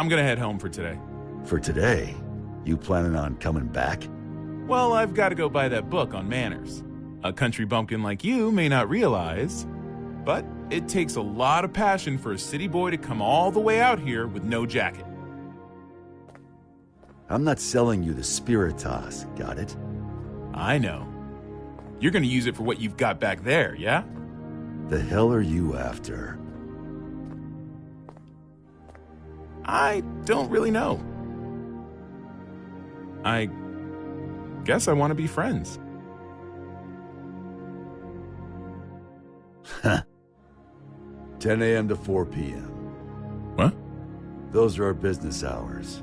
I'm gonna head home for today. For today? You planning on coming back? Well, I've got to go buy that book on manners. A country bumpkin like you may not realize, but it takes a lot of passion for a city boy to come all the way out here with no jacket. I'm not selling you the Spiritas, got it? I know. You're gonna use it for what you've got back there, yeah? The hell are you after? I don't really know. I guess I want to be friends. 10 a.m. to 4 p.m. What? Those are our business hours.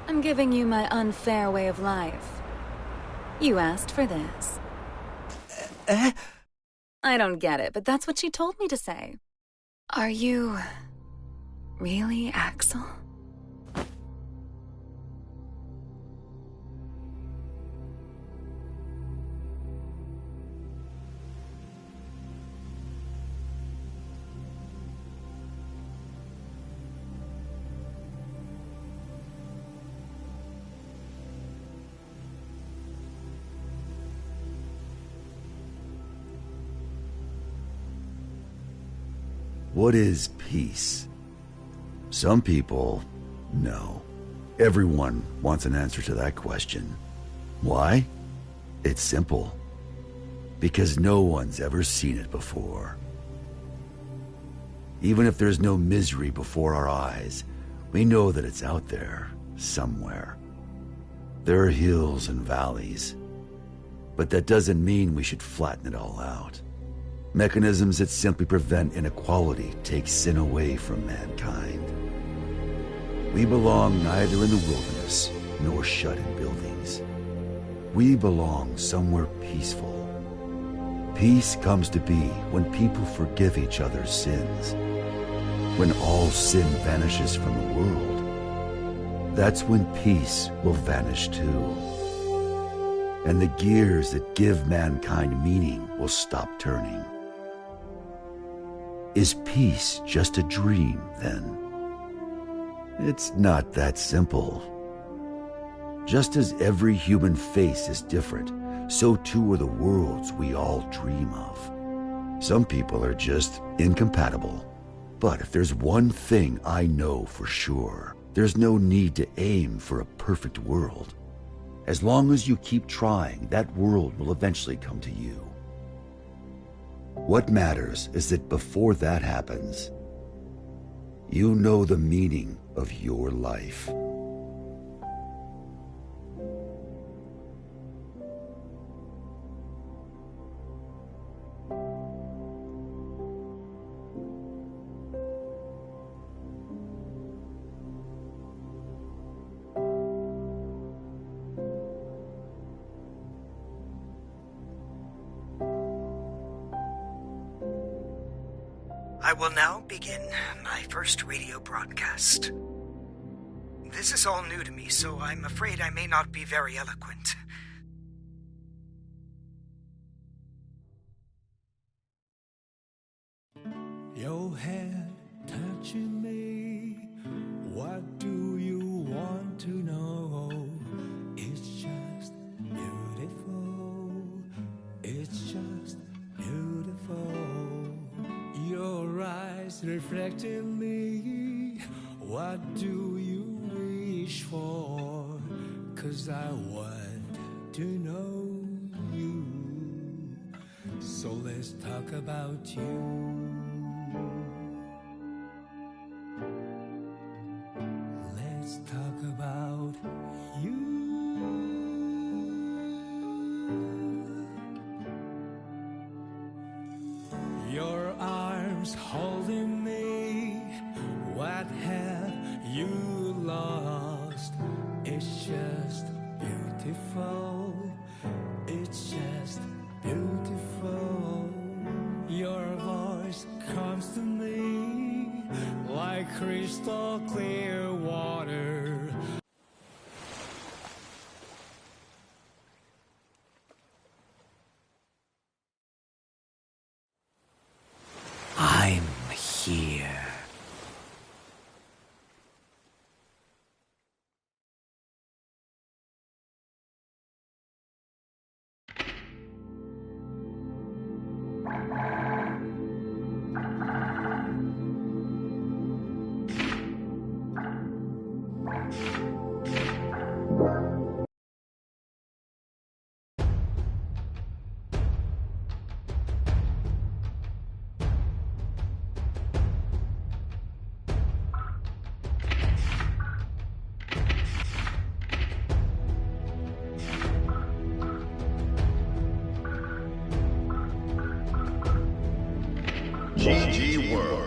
I'm giving you my unfair way of life. You asked for this. I don't get it, but that's what she told me to say. Are you really Axel? What is peace? Some people know. Everyone wants an answer to that question. Why? It's simple. Because no one's ever seen it before. Even if there's no misery before our eyes, we know that it's out there, somewhere. There are hills and valleys. But that doesn't mean we should flatten it all out. Mechanisms that simply prevent inequality take sin away from mankind. We belong neither in the wilderness nor shut in buildings. We belong somewhere peaceful. Peace comes to be when people forgive each other's sins. When all sin vanishes from the world. That's when peace will vanish too. And the gears that give mankind meaning will stop turning. Is peace just a dream, then? It's not that simple. Just as every human face is different, so too are the worlds we all dream of. Some people are just incompatible. But if there's one thing I know for sure, there's no need to aim for a perfect world. As long as you keep trying, that world will eventually come to you. What matters is that before that happens, you know the meaning of your life. I will now begin my first radio broadcast. This is all new to me, so I'm afraid I may not be very eloquent. Your head touching me. What do you want to know? It's just beautiful. It's just beautiful. Your eyes reflecting me. What do you wish for? 'Cause I want to know you. So let's talk about you. Let's talk about you. crystal clear water. I'm here. GG World.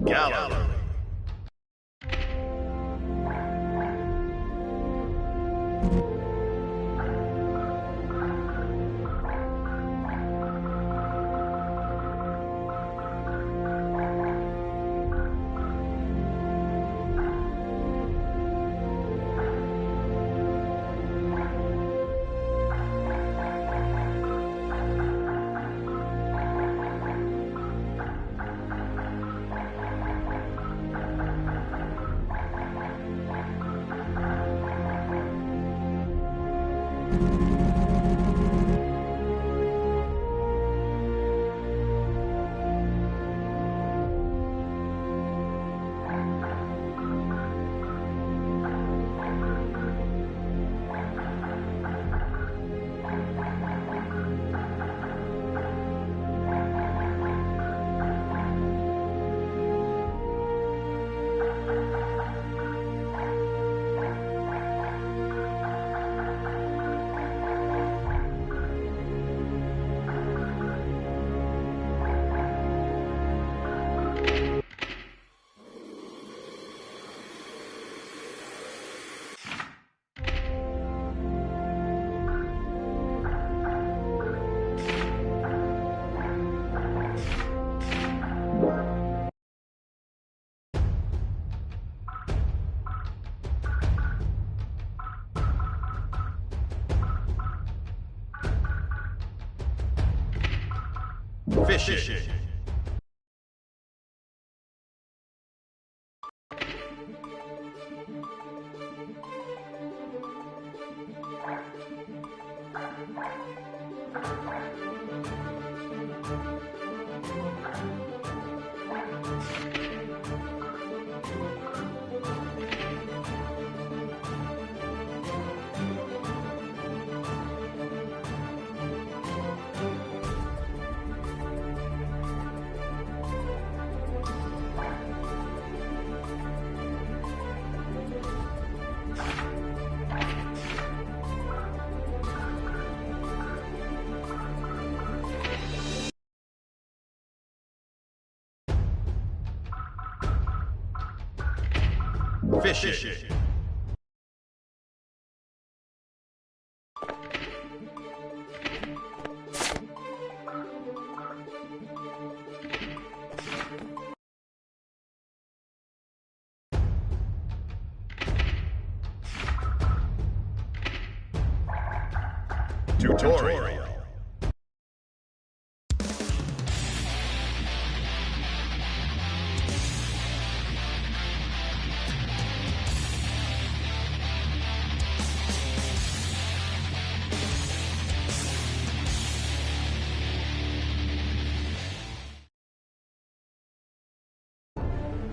Gallery. Fishing. Fishing. Tutorial.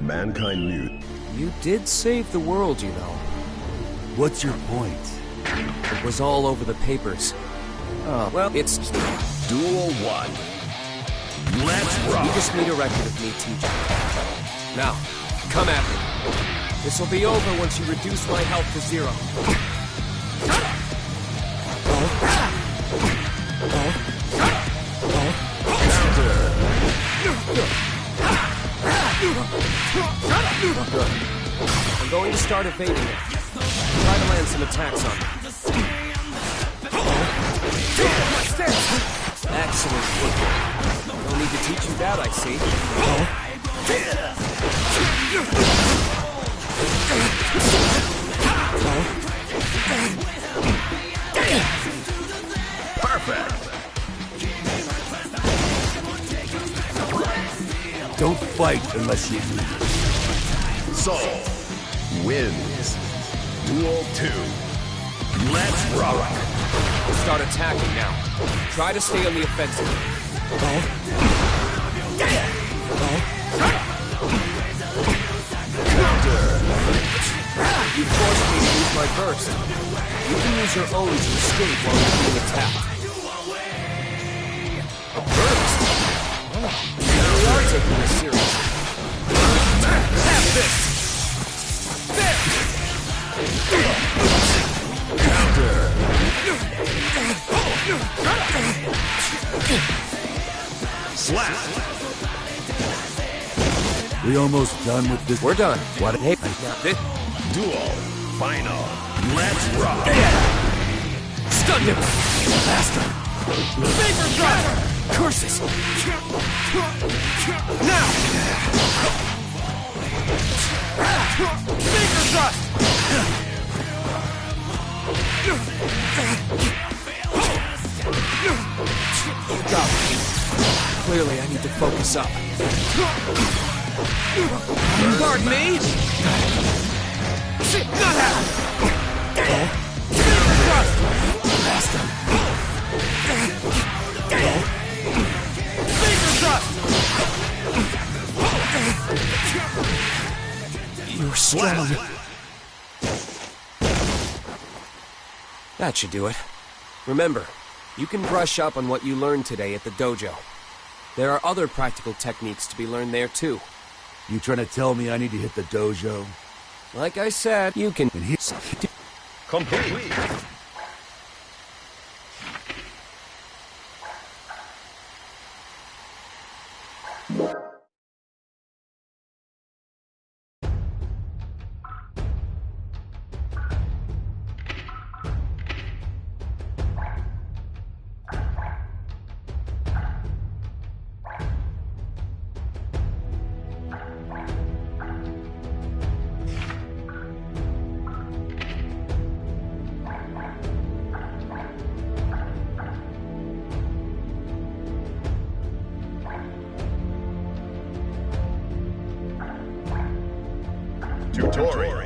Mankind knew. You did save the world, you know. What's your point? It was all over the papers. Oh, well, it's... Duel 1. Let's rock! You just need a record of me teaching. Now, come at me. This'll be over once you reduce my health to 0. I'm going to start evading it. Try to land some attacks on me. Excellent footwork. No need to teach you that, I see. Perfect. Don't fight unless you need. Soul wins. Duel 2. Let's rock. Start attacking now. Try to stay on the offensive. You forced me to use my burst. You can use your own to escape while you're being attacked. A burst? You really are taking this seriously. Have this! Slap! We almost done with this? We're done. What? Hey, Duel. Final. Let's rock. Stunned him. Faster. Vapor Driver. Curses. Now. Vapor Thrust. You got me. Clearly, I need to focus up. Pardon me? Not happening! Thrust! Faster! Vapor Thrust! You're strong. That should do it. Remember, you can brush up on what you learned today at the dojo. There are other practical techniques to be learned there, too. You trying to tell me I need to hit the dojo? Like I said, you can... Complete. Tutorial.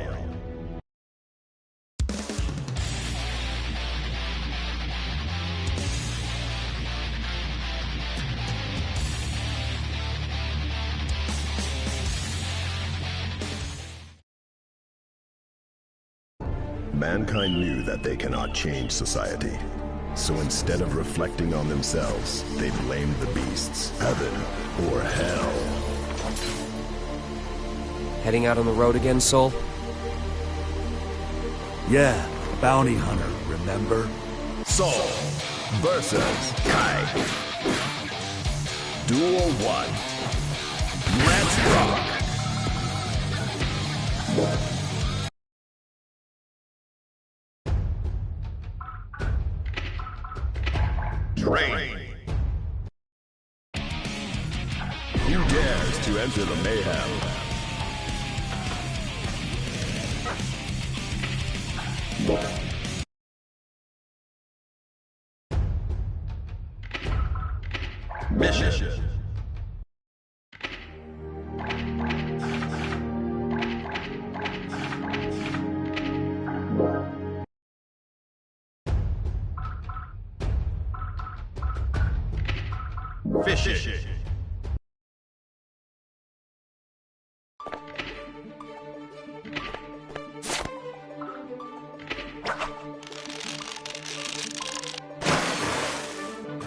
Mankind knew that they cannot change society. So instead of reflecting on themselves, they blamed the beasts, heaven or hell. Heading out on the road again, Soul? Yeah, bounty hunter, remember? Soul versus Kai. Duel 1. Let's rock! Train. Who dares to enter the mayhem? Mission. Fishing.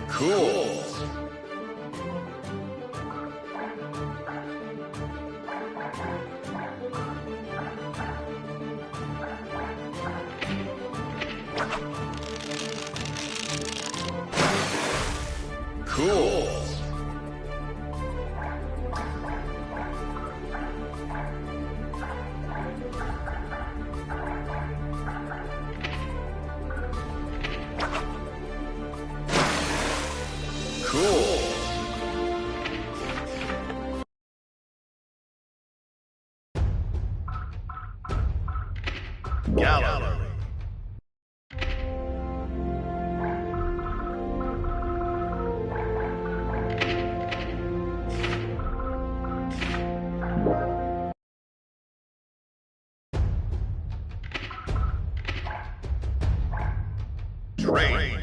Cool. Cool. Cool. Gallery. Train.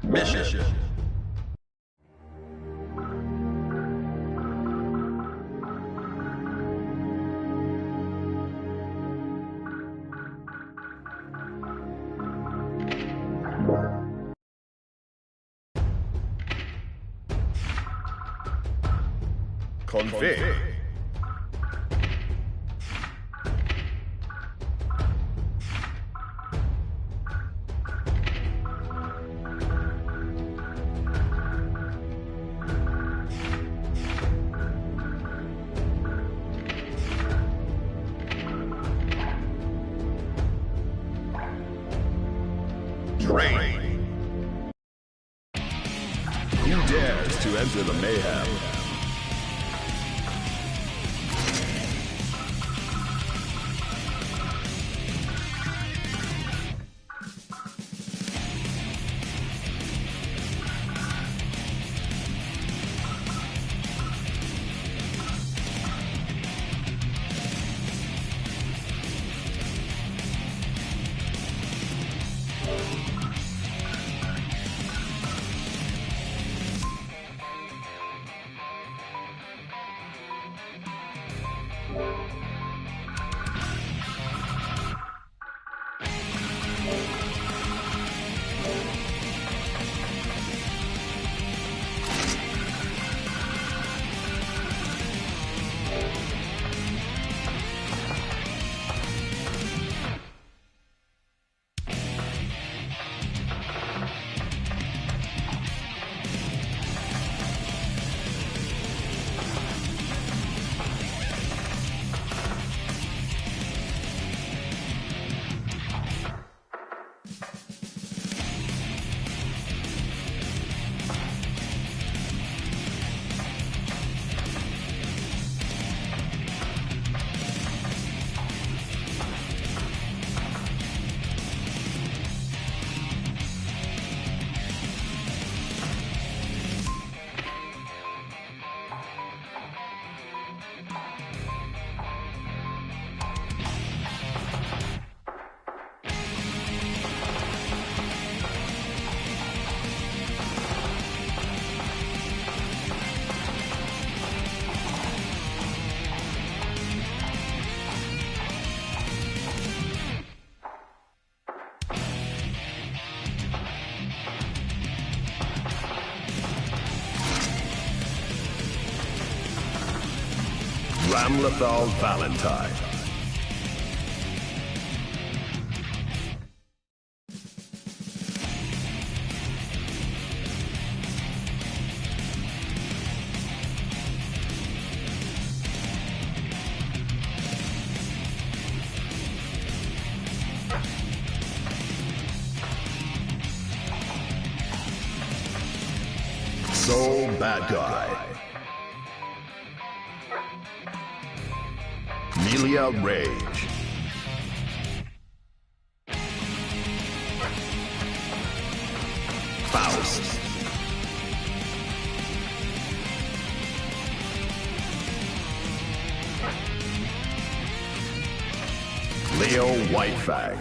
Mission. Config. Rain. Who dares to enter the mayhem? Ramlethal Valentine. Soul Bad Guy. Melia Rage. Faust. Leo Whitefang.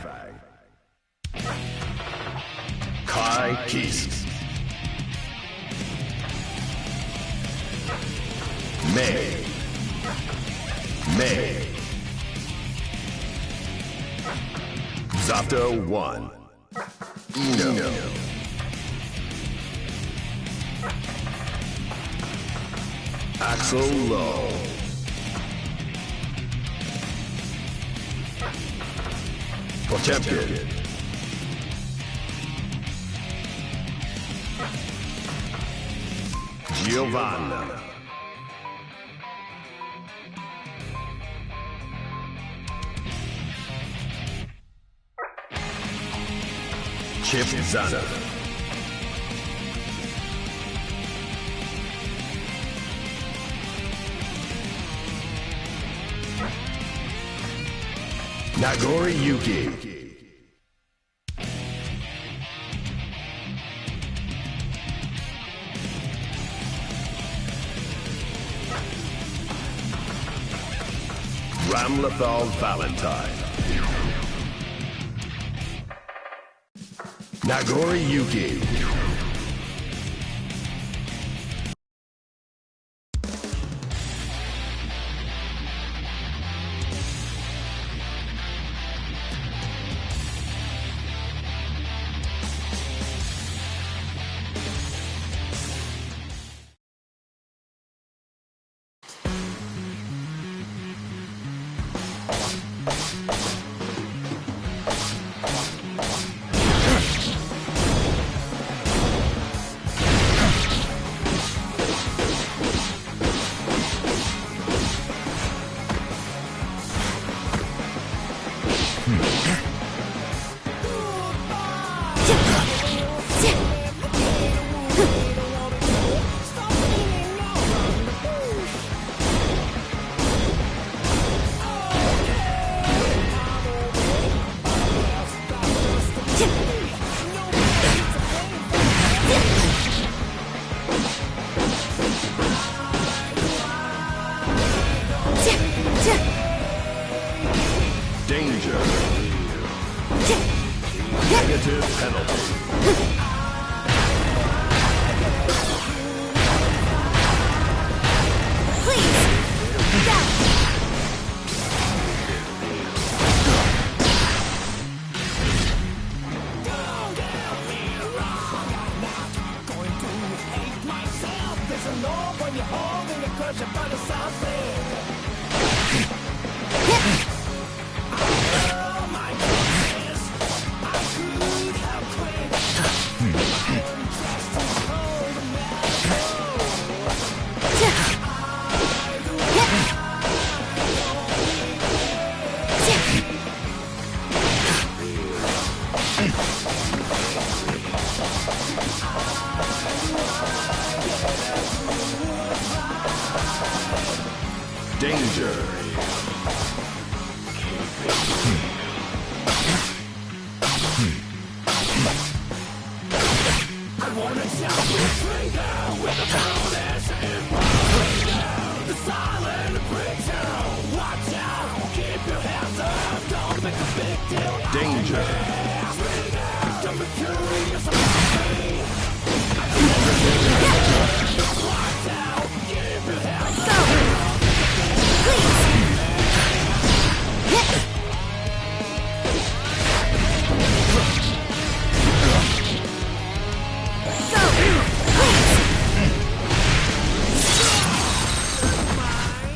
Kai Keese. May. Zato 1. Eno. Axel Low. Potemkin. Giovanna. Chip Zana. Nagori Yuki. Ramlethal Valentine. Nagori Yuki.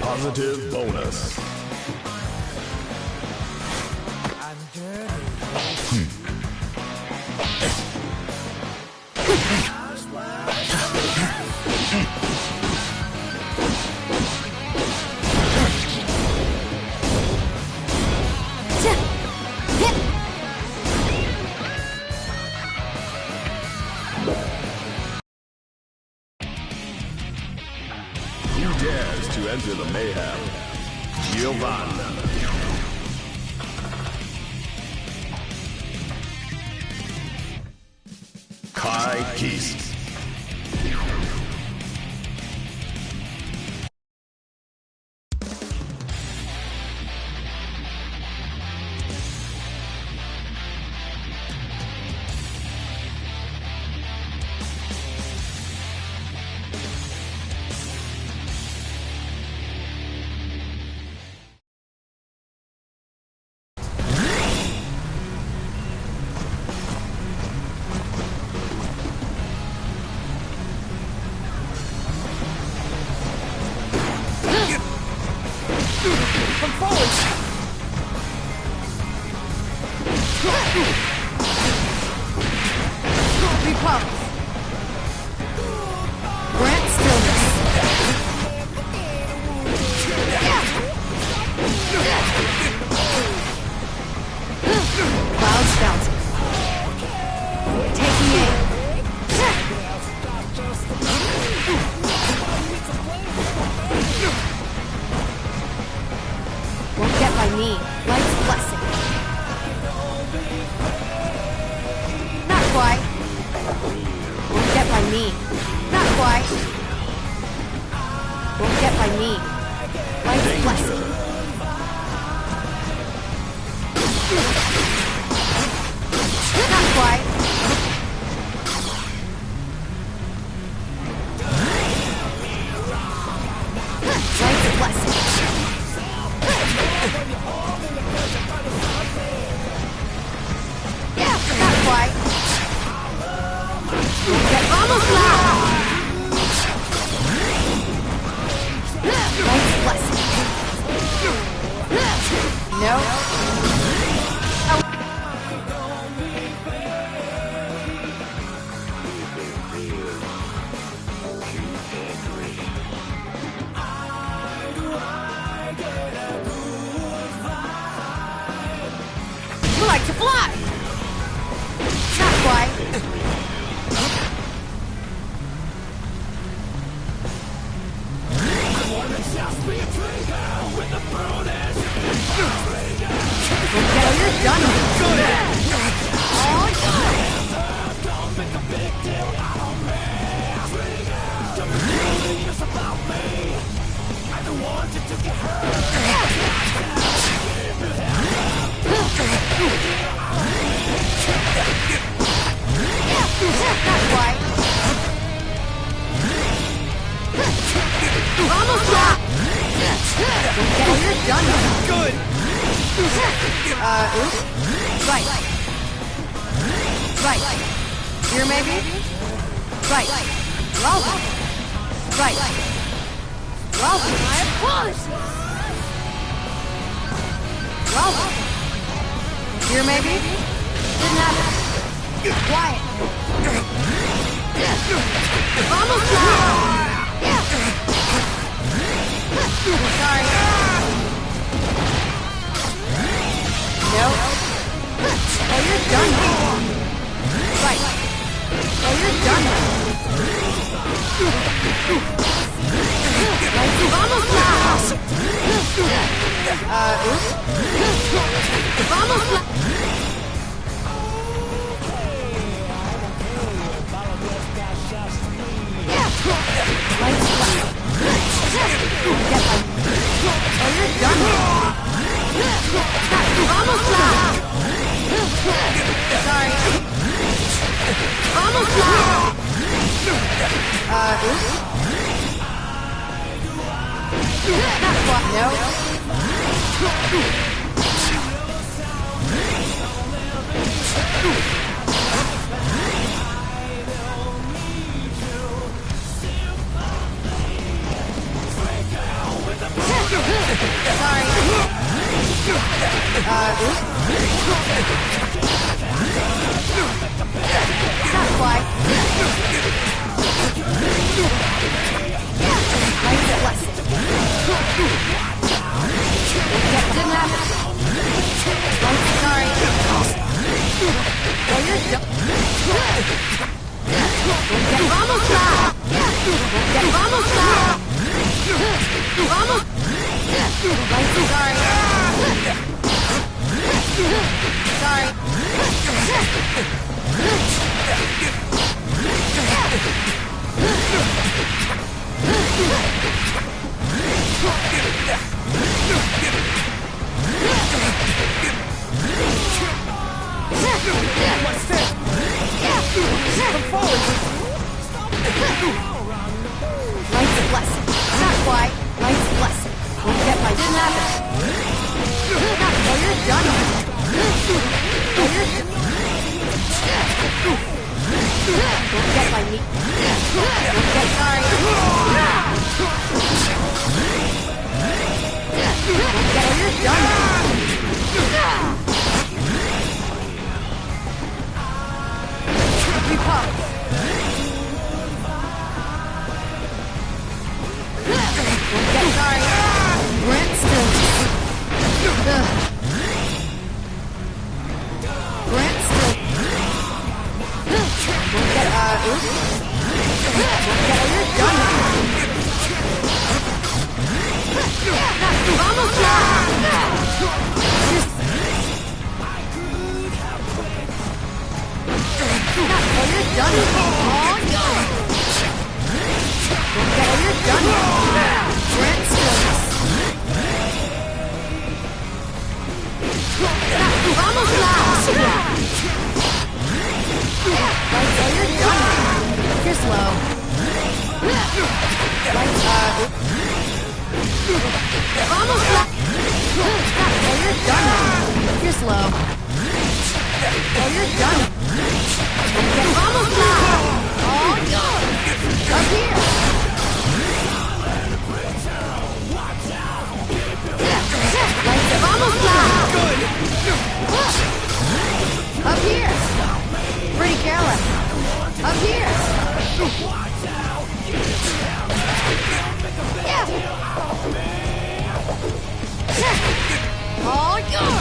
Positive bonus. Who dares to enter the mayhem? Giovanna. Kai Keast. Come forward! Repose. Grant stillness. Clouds bouncing. Taking aim. Won't get by me. Light's blessing. Not quite. Won't get by me. Not quite. Won't get by me. Light's blessing. Not quite. Light's blessing. Not quite. Almost loud. Light's blessing. No. We like to fly. Not quite. Okay, you're done with it. Oh, not quite. Almost got. Okay, you're done with it. Good. Oops. Right. Right. Here, maybe? Right. Well done. Right. Right. Well, I apologize. Well, here maybe? Didn't happen. Quiet. Vamos now! Sorry. No. Oh, you're done now. Right. Oh, you're done now. Vamos now! Oops. Vamos now! Oh, you're done now. Vamos now! Sorry. Vamos now! Oops. No. Sorry. Oops. That's why. Nice blessing. Didn't happen. Sorry. Oh, you're done. Vamos now! Vamos now! Vamos! Sorry. Sorry. Life's a blessing. That's why. Life's a blessing. Won't get my didn't happen. Oh, you're done. Oh, you're done. Don't get my meat. Don't get sorry. Don't get oh, you're done. We pop. Don't get sorry. Branston. Branston. Don't get oops. Don't get oh, you're done. Vamos now. Oh, you're done. Oh, no. Don't get oh, you're done. Branston. Vamos now! Lights, oh, you're done! You're slow. Lights, Vamos now! Oh, you're done! You're slow. Oh, you're done! Okay, vamos now! Oh, no! Up here! Lights, vamos now! Good! Up here! Pretty careless. Up here! Yeah! Oh, yeah!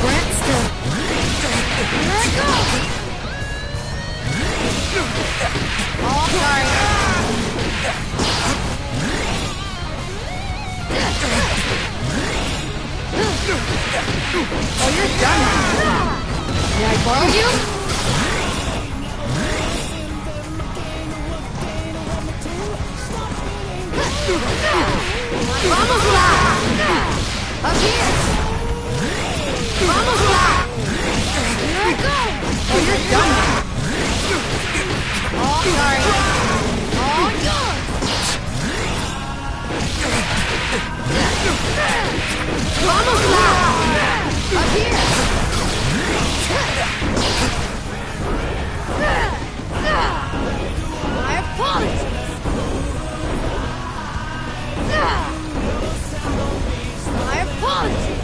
Branston! Let go! Oh, sorry. Oh, you're done now. May I borrow you? Vamos Almost loud! Up here! My apologies! My apologies!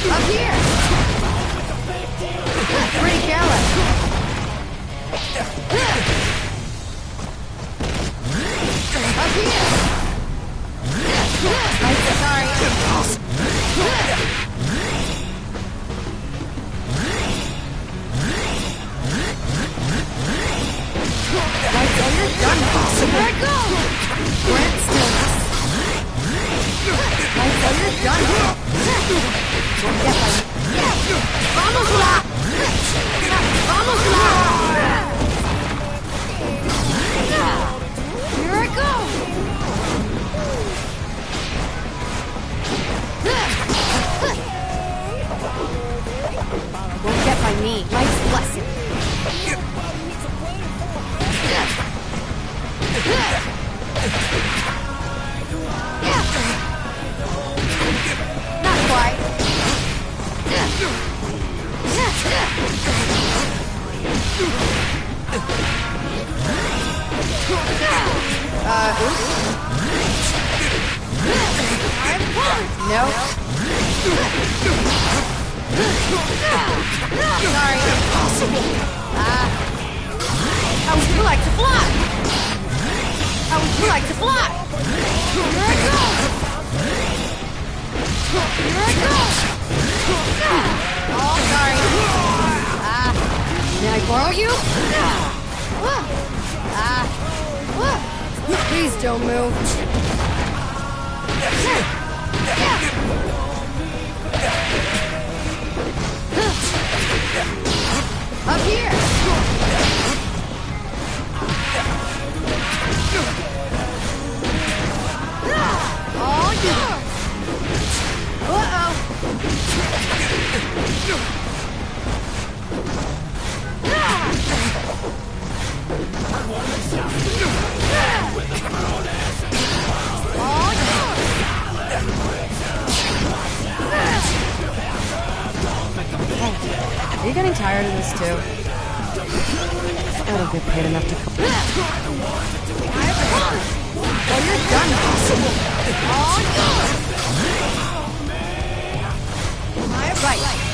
Up here! Pretty careless. Up here! I'm sorry. Lights on your gun, possible. Here I go! Grant stillness. Lights on your gun. Don't get by me. Vamos lá! Vamos lá! Here I go! Won't get by me. Life's blessing. Not quite. Oops. No. Sorry. How would you like to fly? How would you like to fly? Here I go! Here I go! Oh, sorry. May I borrow you? Please don't move. Up here! All yours! Uh-oh! All yours! Are you getting tired of this too? I don't get paid enough to come. Well, you're done, possible. All yours! My right.